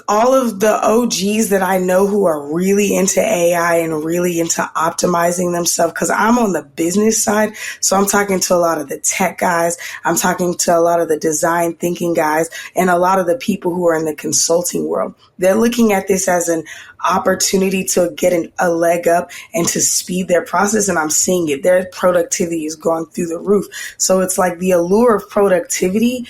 all of the OGs that I know who are really into AI and really into optimizing themselves, because I'm on the business side. So I'm talking to a lot of the tech guys. I'm talking to a lot of the design thinking guys and a lot of the people who are in the consulting world. They're looking at this as an opportunity to get a leg up and to speed their process. And I'm seeing it. Their productivity is going through the roof. So it's like the allure of productivity,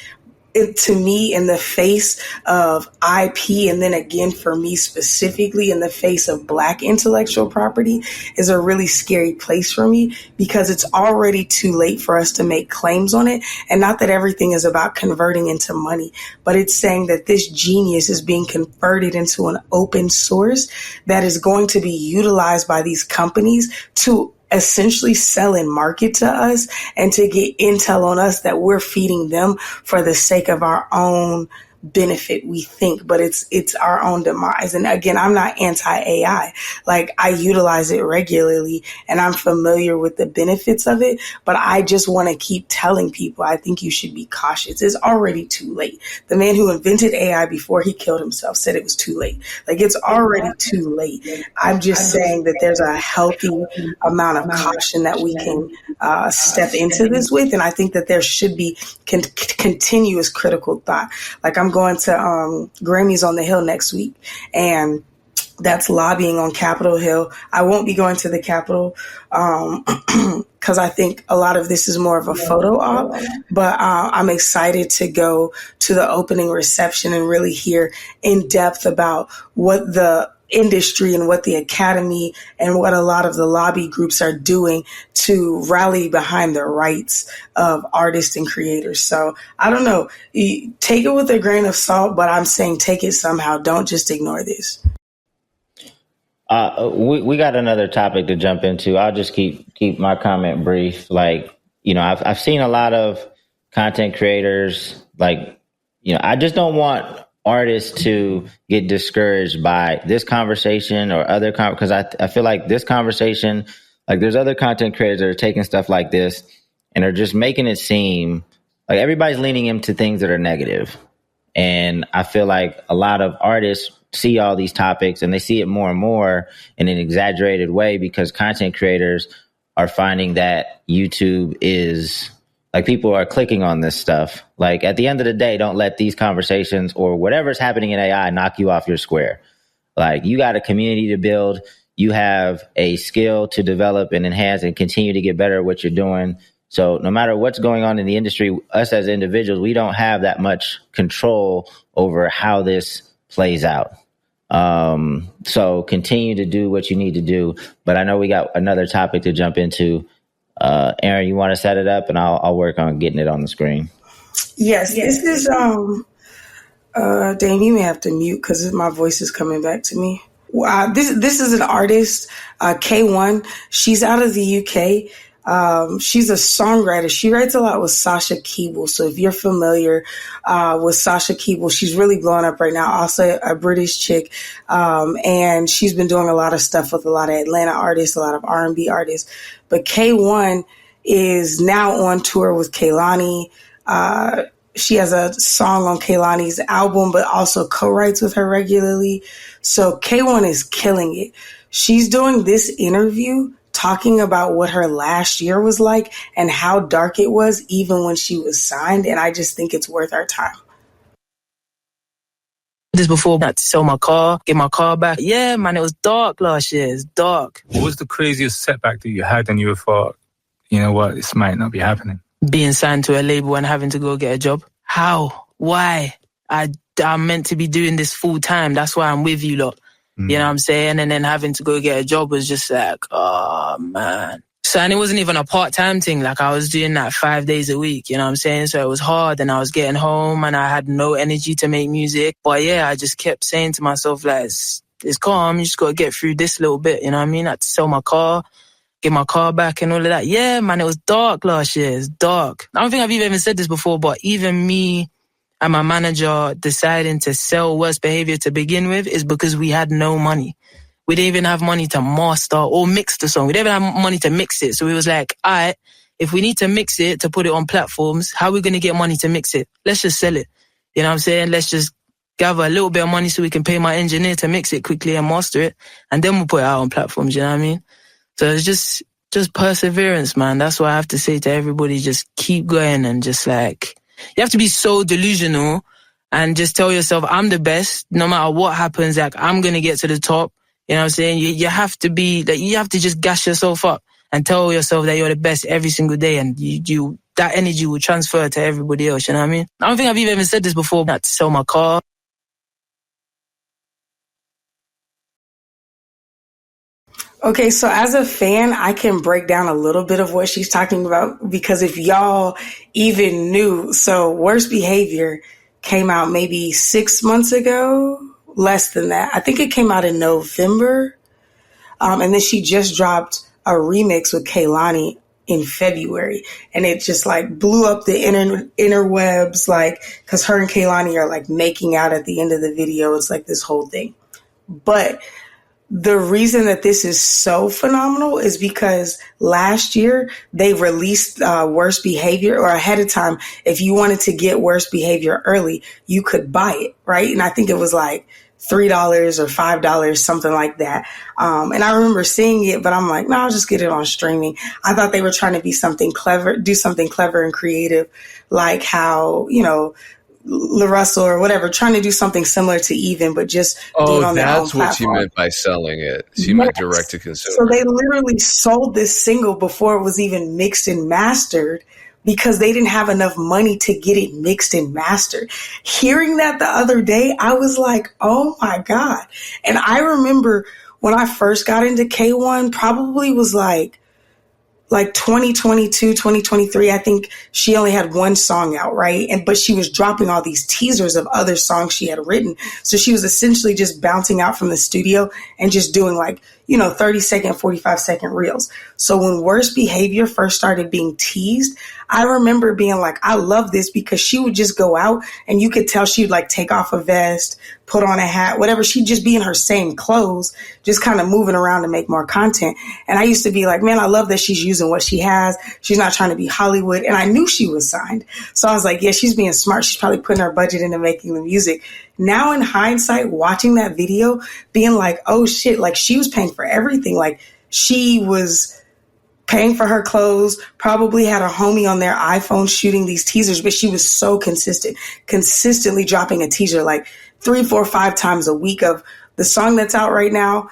to me, in the face of IP, and then again for me specifically in the face of Black intellectual property, is a really scary place for me because it's already too late for us to make claims on it. And not that everything is about converting into money, but it's saying that this genius is being converted into an open source that is going to be utilized by these companies to essentially sell and market to us and to get intel on us that we're feeding them for the sake of our own benefit, we think, but it's our own demise. And again, I'm not anti-AI. Like, I utilize it regularly and I'm familiar with the benefits of it, but I just want to keep telling people, I think you should be cautious. It's already too late. The man who invented AI before he killed himself said it was too late. Like, it's already too late. I'm just saying that there's a healthy amount of caution that we can step into this with. And I think that there should be continuous critical thought. Like, I'm going to Grammys on the Hill next week, and that's lobbying on Capitol Hill. I won't be going to the Capitol because I think a lot of this is more of a photo op, but I'm excited to go to the opening reception and really hear in depth about what the industry and what the Academy and what a lot of the lobby groups are doing to rally behind the rights of artists and creators. So I don't know, take it with a grain of salt, but I'm saying take it somehow. Don't just ignore this. We got another topic to jump into. I'll just keep my comment brief. Like, you know, I've seen a lot of content creators, like, you know, I just don't want artists to get discouraged by this conversation or other because I feel like this conversation, like, there's other content creators that are taking stuff like this and are just making it seem like everybody's leaning into things that are negative. And I feel like a lot of artists see all these topics and they see it more and more in an exaggerated way because content creators are finding that YouTube is like, people are clicking on this stuff. Like, at the end of the day, don't let these conversations or whatever's happening in AI knock you off your square. Like, you got a community to build. You have a skill to develop and enhance and continue to get better at what you're doing. So no matter what's going on in the industry, us as individuals, we don't have that much control over how this plays out. So continue to do what you need to do. But I know we got another topic to jump into. Erinn, you want to set it up and I'll work on getting it on the screen. Yes, this is, Dane, you may have to mute because my voice is coming back to me. This is an artist, K1. She's out of the UK. She's a songwriter. She writes a lot with Sasha Keeble. So if you're familiar with Sasha Keeble, she's really blowing up right now. Also a British chick. And she's been doing a lot of stuff with a lot of Atlanta artists, a lot of R&B artists. But K1 is now on tour with Kehlani. She has a song on Kehlani's album, but also co-writes with her regularly. So K1 is killing it. She's doing this interview talking about what her last year was like and how dark it was even when she was signed. And I just think it's worth our time. This before, not to sell my car, get my car back. Yeah, man, it was dark last year. It's dark. What was the craziest setback that you had and you thought, you know what, this might not be happening? Being signed to a label and having to go get a job. How? Why? I'm meant to be doing this full time. That's why I'm with you lot. You know what I'm saying? And then having to go get a job was just like, oh, man. So, and it wasn't even a part-time thing. Like, I was doing that 5 days a week, you know what I'm saying? So it was hard and I was getting home and I had no energy to make music. But yeah, I just kept saying to myself, like, it's calm. You just got to get through this little bit, you know what I mean? I had to sell my car, get my car back and all of that. Yeah, man, it was dark last year. It's dark. I don't think I've even said this before, but even me and my manager deciding to sell Worst Behavior to begin with is because we had no money. We didn't even have money to master or mix the song. We didn't even have money to mix it. So we was like, all right, if we need to mix it to put it on platforms, how are we going to get money to mix it? Let's just sell it. You know what I'm saying? Let's just gather a little bit of money so we can pay my engineer to mix it quickly and master it. And then we'll put it out on platforms, you know what I mean? So it's just perseverance, man. That's what I have to say to everybody. Just keep going and just like, you have to be so delusional and just tell yourself, I'm the best. No matter what happens, like, I'm going to get to the top. You know what I'm saying? You have to be, like, you have to just gas yourself up and tell yourself that you're the best every single day, and you that energy will transfer to everybody else, you know what I mean? I don't think I've even said this before, not to sell my car. Okay, so as a fan, I can break down a little bit of what she's talking about, because if y'all even knew, so Worst Behavior came out maybe 6 months ago, less than that. I think it came out in November. And then she just dropped a remix with Kehlani in February, and it just like blew up the interwebs, like, cause her and Kehlani are like making out at the end of the video. It's like this whole thing. But the reason that this is so phenomenal is because last year they released Worst Behavior, or ahead of time. If you wanted to get Worst Behavior early, you could buy it, right? And I think it was like $3 or $5, something like that. And I remember seeing it, but I'm like, no, I'll just get it on streaming. I thought they were trying to be something clever, do something clever and creative, like how, you know, La Russell or whatever, trying to do something similar to Even, but just do it on their own that's what she platform. meant by selling it. She meant direct to consumer. So they literally sold this single before it was even mixed and mastered, because they didn't have enough money to get it mixed and mastered. Hearing that the other day, I was like, oh my God. And I remember when I first got into K1, probably was like 2022, 2023, I think she only had one song out, right? But she was dropping all these teasers of other songs she had written. So she was essentially just bouncing out from the studio and just doing 30-second, 45-second reels. So when Worst Behavior first started being teased, I remember being like, I love this, because she would just go out and you could tell she would like take off a vest, put on a hat, whatever. She'd just be in her same clothes, just kind of moving around to make more content. And I used to be like, man, I love that she's using what she has. She's not trying to be Hollywood. And I knew she was signed. So I was like, yeah, she's being smart. She's probably putting her budget into making the music. Now in hindsight, watching that video, being like, oh shit, like she was paying for everything. Like she was paying for her clothes, probably had a homie on their iPhone shooting these teasers, but she was so consistently dropping a teaser like 3, 4, 5 times a week of the song that's out right now,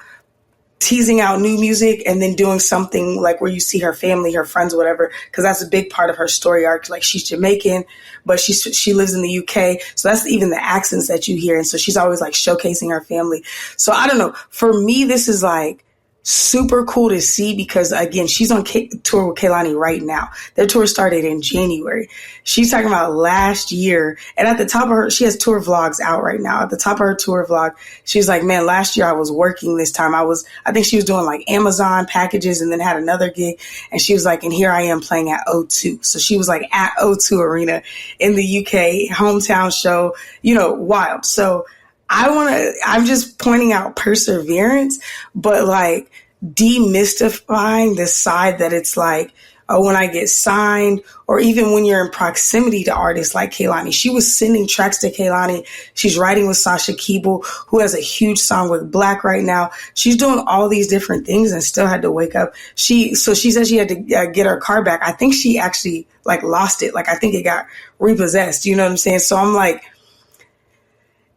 teasing out new music, and then doing something like where you see her family, her friends, whatever, because that's a big part of her story arc. Like she's Jamaican, but she lives in the UK. So that's even the accents that you hear. And so she's always like showcasing her family. So I don't know. For me, this is like super cool to see, because again, she's on tour with Kehlani right now. Their tour started in January. She's talking about last year, and at the top of her, she has tour vlogs out right now. At the top of her tour vlog, she's like, man, last year I was working this time. I think she was doing like Amazon packages and then had another gig. And she was like, and here I am playing at O2. So she was like at O2 Arena in the UK, hometown show, wild. So I'm just pointing out perseverance, but like demystifying the side that it's like, oh, when I get signed, or even when you're in proximity to artists like Kehlani. She was sending tracks to Kehlani. She's writing with Sasha Keeble, who has a huge song with Black right now. She's doing all these different things and still had to wake up. She said she had to get her car back. I think she actually like lost it. Like I think it got repossessed. You know what I'm saying? So I'm like,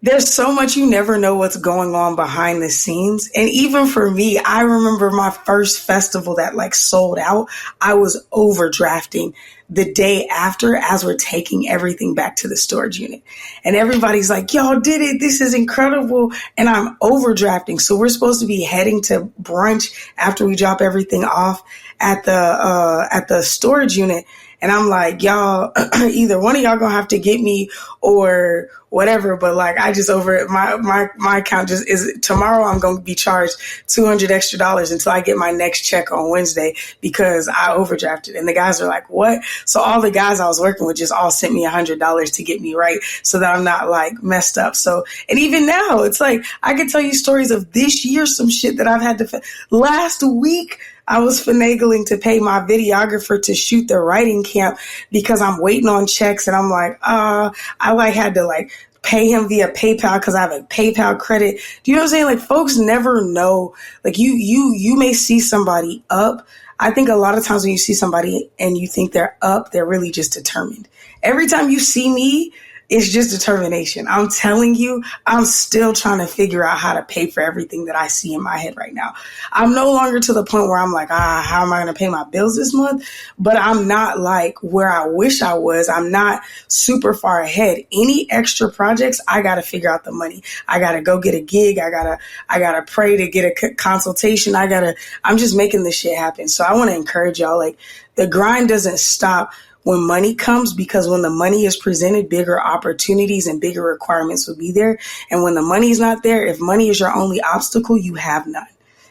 there's so much, you never know what's going on behind the scenes. And even for me, I remember my first festival that like sold out. I was overdrafting the day after as we're taking everything back to the storage unit. And everybody's like, y'all did it. This is incredible. And I'm overdrafting. So we're supposed to be heading to brunch after we drop everything off at the storage unit. And I'm like, y'all, either one of y'all gonna have to get me or whatever. But like, I just my account just is tomorrow. I'm going to be charged $200 extra until I get my next check on Wednesday because I overdrafted. And the guys are like, what? So all the guys I was working with just all sent me $100 to get me right so that I'm not like messed up. So, and even now it's like, I could tell you stories of this year, some shit that I've had to, last week, I was finagling to pay my videographer to shoot the writing camp because I'm waiting on checks and I'm like, I like had to like pay him via PayPal because I have a PayPal credit. Do you know what I'm saying? Like folks never know. Like you may see somebody up. I think a lot of times when you see somebody and you think they're up, they're really just determined. Every time you see me, it's just determination. I'm telling you, I'm still trying to figure out how to pay for everything that I see in my head right now. I'm no longer to the point where I'm like, how am I going to pay my bills this month? But I'm not like where I wish I was. I'm not super far ahead. Any extra projects, I got to figure out the money. I got to go get a gig. I got to pray to get a consultation. I'm just making this shit happen. So I want to encourage y'all, like the grind doesn't stop when money comes, because when the money is presented, bigger opportunities and bigger requirements will be there. And when the money is not there, if money is your only obstacle, you have none.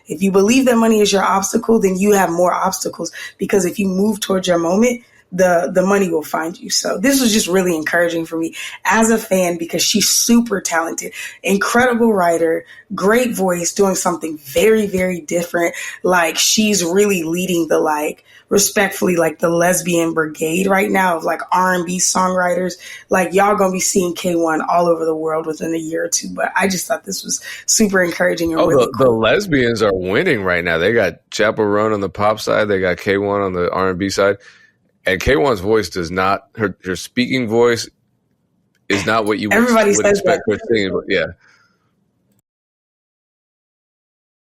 If you believe that money is your obstacle, then you have more obstacles, because if you move towards your moment, the money will find you. So this was just really encouraging for me as a fan, because she's super talented, incredible writer, great voice, doing something very, very different. Like, she's really leading the, like, respectfully, like, the lesbian brigade right now of, like, R&B songwriters. Like, y'all gonna be seeing K1 all over the world within a year or two. But I just thought this was super encouraging and really cool. The lesbians are winning right now. They got Chappell Roan on the pop side. They got K1 on the R&B side. And K1's voice does not, her speaking voice is not what you would expect her singing. Yeah.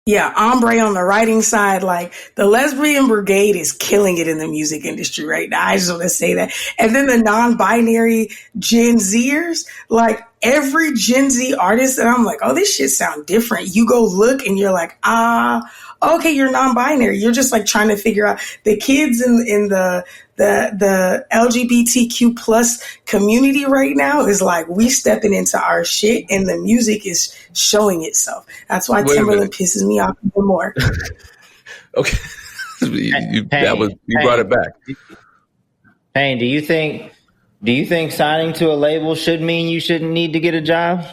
Yeah, ombre on the writing side, like, the lesbian brigade is killing it in the music industry right now. I just want to say that. And then the non-binary Gen Zers, like, every Gen Z artist, and I'm like, oh, this shit sound different. You go look and you're like, okay, you're non-binary. You're just, like, trying to figure out. The kids in the LGBTQ plus community right now is like, we stepping into our shit, and the music is showing itself. That's why Timbaland pisses me off even more. Okay. You brought it back. Payne, do you think signing to a label should mean you shouldn't need to get a job?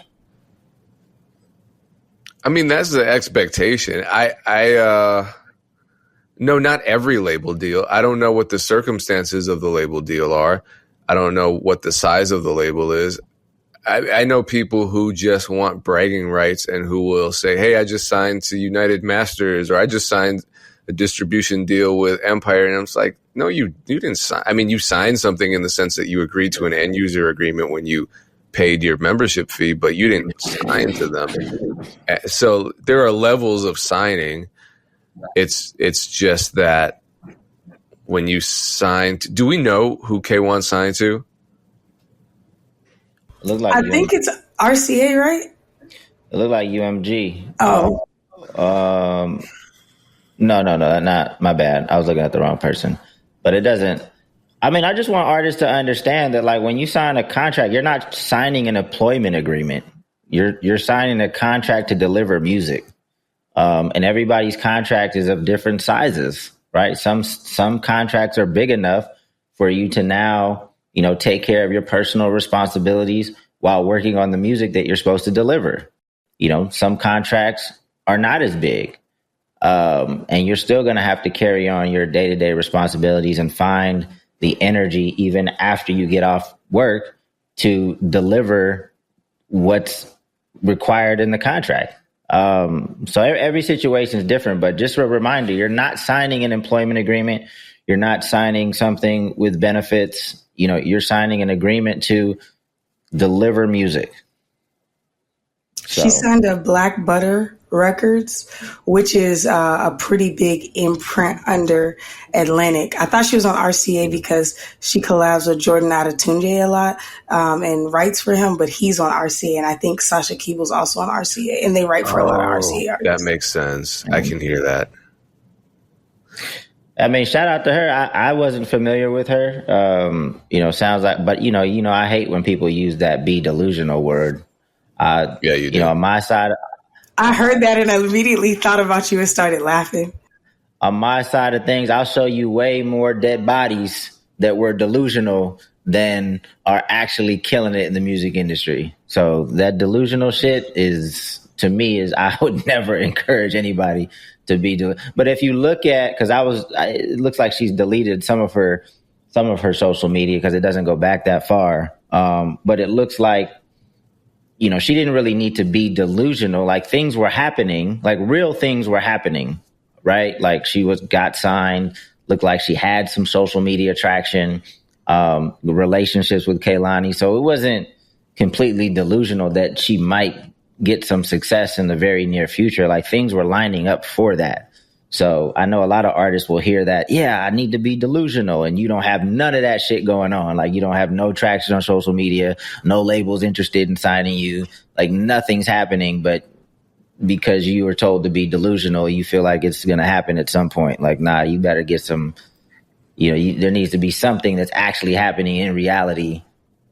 I mean, that's the expectation. No, not every label deal. I don't know what the circumstances of the label deal are. I don't know what the size of the label is. I know people who just want bragging rights and who will say, hey, I just signed to United Masters, or I just signed a distribution deal with Empire. And I'm just like, no, you didn't sign. I mean, you signed something in the sense that you agreed to an end user agreement when you paid your membership fee, but you didn't sign to them. So there are levels of signing. It's just that when you signed, do we know who K1 signed to? I think it's RCA, right? It looked like UMG. Oh. No, not my bad. I was looking at the wrong person. But it doesn't. I mean, I just want artists to understand that, like, when you sign a contract, you're not signing an employment agreement. You're signing a contract to deliver music. And everybody's contract is of different sizes, right? Some contracts are big enough for you to now, take care of your personal responsibilities while working on the music that you're supposed to deliver. Some contracts are not as big. And you're still going to have to carry on your day-to-day responsibilities and find the energy even after you get off work to deliver what's required in the contract. So every situation is different, but just a reminder, you're not signing an employment agreement. You're not signing something with benefits. You're signing an agreement to deliver music. So. She signed a Black Butter Records, which is a pretty big imprint under Atlantic. I thought she was on RCA because she collabs with Jordan Adetunde a lot and writes for him, but he's on RCA, and I think Sasha Keeble's also on RCA, and they write for a lot of RCA artists. That makes sense. I can hear that. I mean, shout out to her. I wasn't familiar with her. Sounds like, but I hate when people use that be delusional word. Yeah, you do. On my side, I heard that and I immediately thought about you and started laughing. On my side of things, I'll show you way more dead bodies that were delusional than are actually killing it in the music industry. So that delusional shit to me, I would never encourage anybody to be doing. But if you look at, because it looks like she's deleted some of her social media because it doesn't go back that far. But it looks like, she didn't really need to be delusional. Like, things were happening, like real things were happening, right? Like, she got signed, looked like she had some social media traction, relationships with Kehlani. So it wasn't completely delusional that she might get some success in the very near future. Like, things were lining up for that. So I know a lot of artists will hear that, yeah, I need to be delusional, and you don't have none of that shit going on. Like, you don't have no traction on social media, no labels interested in signing you, like nothing's happening, but because you were told to be delusional, you feel like it's going to happen at some point. Like, nah, you better get some, there needs to be something that's actually happening in reality.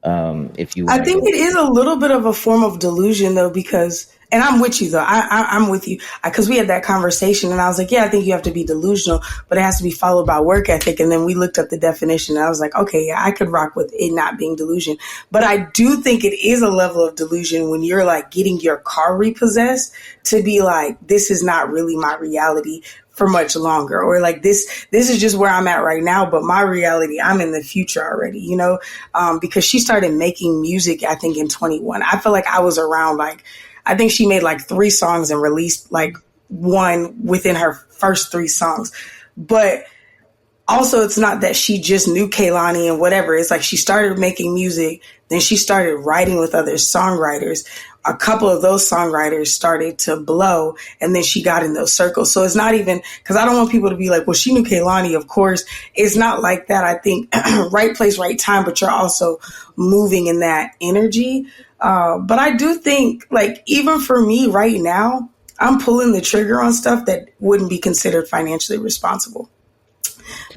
If you, I think it is a little bit of a form of delusion though, because And I'm with you though. I'm with you because we had that conversation and I was like, yeah, I think you have to be delusional, but it has to be followed by work ethic. And then we looked up the definition and I was like, okay, yeah, I could rock with it not being delusion. But I do think it is a level of delusion when you're like getting your car repossessed to be like, this is not really my reality for much longer, or like this is just where I'm at right now, but my reality, I'm in the future already, you know, because she started making music, I think in 21. I feel like I was around, like, I think she made like 3 songs and released like one within her first 3 songs. But also it's not that she just knew Kehlani and whatever. It's like she started making music, then she started writing with other songwriters. A couple of those songwriters started to blow, and then she got in those circles. So it's not even, because I don't want people to be like, well, she knew Kehlani, of course. It's not like that. I think right place, right time, but you're also moving in that energy. But I do think, like, even for me right now, I'm pulling the trigger on stuff that wouldn't be considered financially responsible.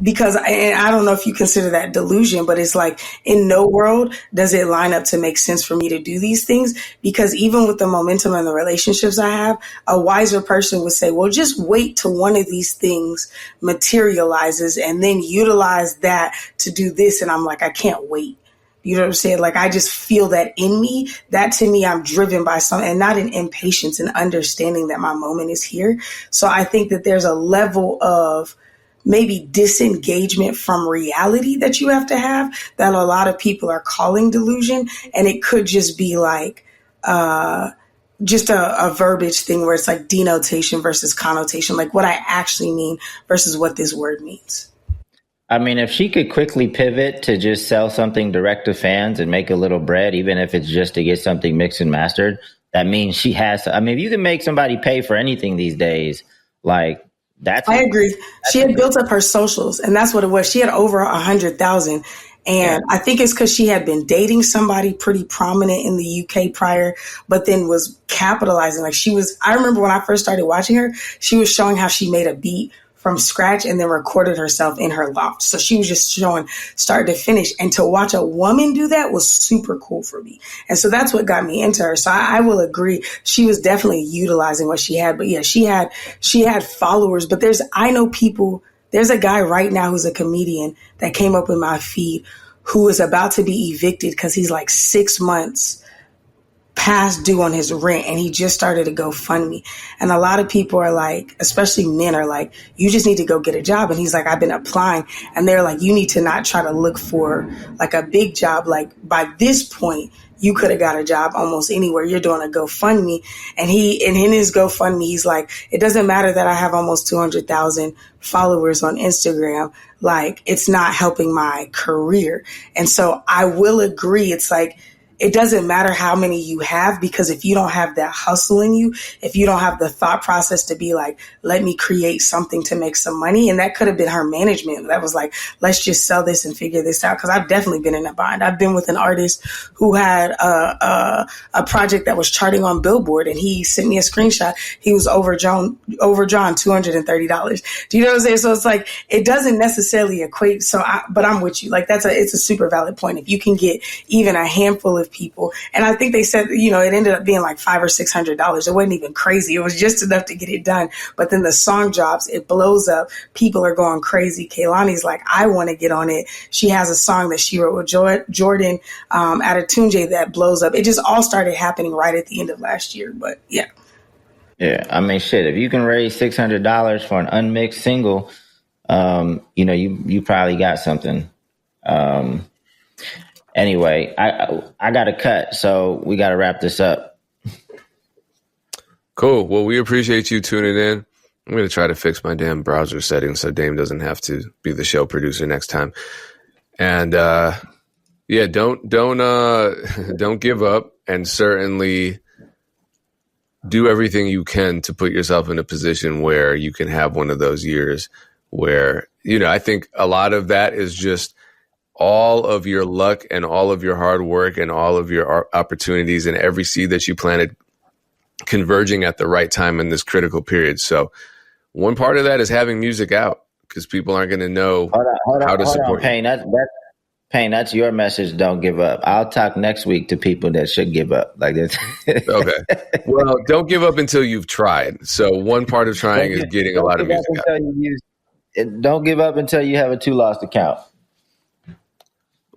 Because I don't know if you consider that delusion, but it's like in no world does it line up to make sense for me to do these things. Because even with the momentum and the relationships I have, a wiser person would say, well, just wait till one of these things materializes and then utilize that to do this. And I'm like, I can't wait. You know what I'm saying? Like, I just feel that in me. That to me, I'm driven by something, and not an impatience and understanding that my moment is here. So I think that there's a level of maybe disengagement from reality that you have to have that a lot of people are calling delusion. And it could just be like just a verbiage thing where it's like denotation versus connotation, like what I actually mean versus what this word means. I mean, if she could quickly pivot to just sell something direct to fans and make a little bread, even if it's just to get something mixed and mastered, that means she has to. I mean, if you can make somebody pay for anything these days, like, I agree. She had built up her socials, and that's what it was. She had over 100,000. And I think it's because she had been dating somebody pretty prominent in the UK prior, but then was capitalizing. Like, I remember when I first started watching her, she was showing how she made a beat from scratch and then recorded herself in her loft. So she was just showing start to finish. And to watch a woman do that was super cool for me. And so that's what got me into her. So I will agree. She was definitely utilizing what she had. But yeah, she had followers. But there's a guy right now who's a comedian that came up in my feed who is about to be evicted because he's like 6 months past due on his rent, and he just started a GoFundMe. And a lot of people are like, especially men are like, you just need to go get a job. And he's like, I've been applying. And they're like, you need to not try to look for like a big job. Like, by this point, you could have got a job almost anywhere. You're doing a GoFundMe. And in his GoFundMe, he's like, it doesn't matter that I have almost 200,000 followers on Instagram. Like, it's not helping my career. And so I will agree. It's like, it doesn't matter how many you have, because if you don't have that hustle in you, if you don't have the thought process to be like, let me create something to make some money. And that could have been her management. That was like, let's just sell this and figure this out. Cause I've definitely been in a bind. I've been with an artist who had a project that was charting on Billboard, and he sent me a screenshot. He was overdrawn $230. Do you know what I'm saying? So it's like, it doesn't necessarily equate. But I'm with you. Like, it's a super valid point. If you can get even a handful of people, and I think they said, it ended up being like $500 or $600. It wasn't even crazy. It was just enough to get it done. But then the song drops, it blows up. People are going crazy. Kehlani's like, I want to get on it. She has a song that she wrote with Jordan Adetunji that blows up. It just all started happening right at the end of last year. But yeah. Yeah, I mean, shit, if you can raise $600 for an unmixed single, you probably got something. Anyway, I got to cut, so we got to wrap this up. Cool. Well, we appreciate you tuning in. I'm going to try to fix my damn browser settings so Dame doesn't have to be the show producer next time. And don't give up, and certainly do everything you can to put yourself in a position where you can have one of those years where, I think a lot of that is just all of your luck and all of your hard work and all of your opportunities and every seed that you planted converging at the right time in this critical period. So one part of that is having music out, because people aren't going to know how to support you. Payne, Payne, that's your message. Don't give up. I'll talk next week to people that should give up. Like this. Okay. Well, don't give up until you've tried. So one part of trying is getting a lot of music out. Don't give up until you have a 2 Lost account.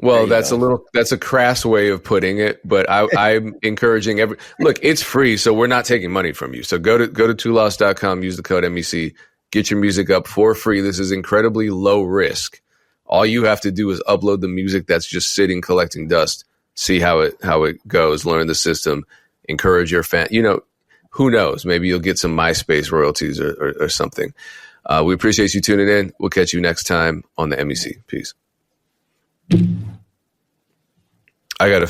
Well, that's a crass way of putting it, but I'm encouraging look, it's free, so we're not taking money from you. So go to 2lost.com, use the code MEC, get your music up for free. This is incredibly low risk. All you have to do is upload the music that's just sitting collecting dust, see how it goes, learn the system, encourage your fan. Who knows? Maybe you'll get some Myspace royalties or something. We appreciate you tuning in. We'll catch you next time on the MEC. Peace. I got to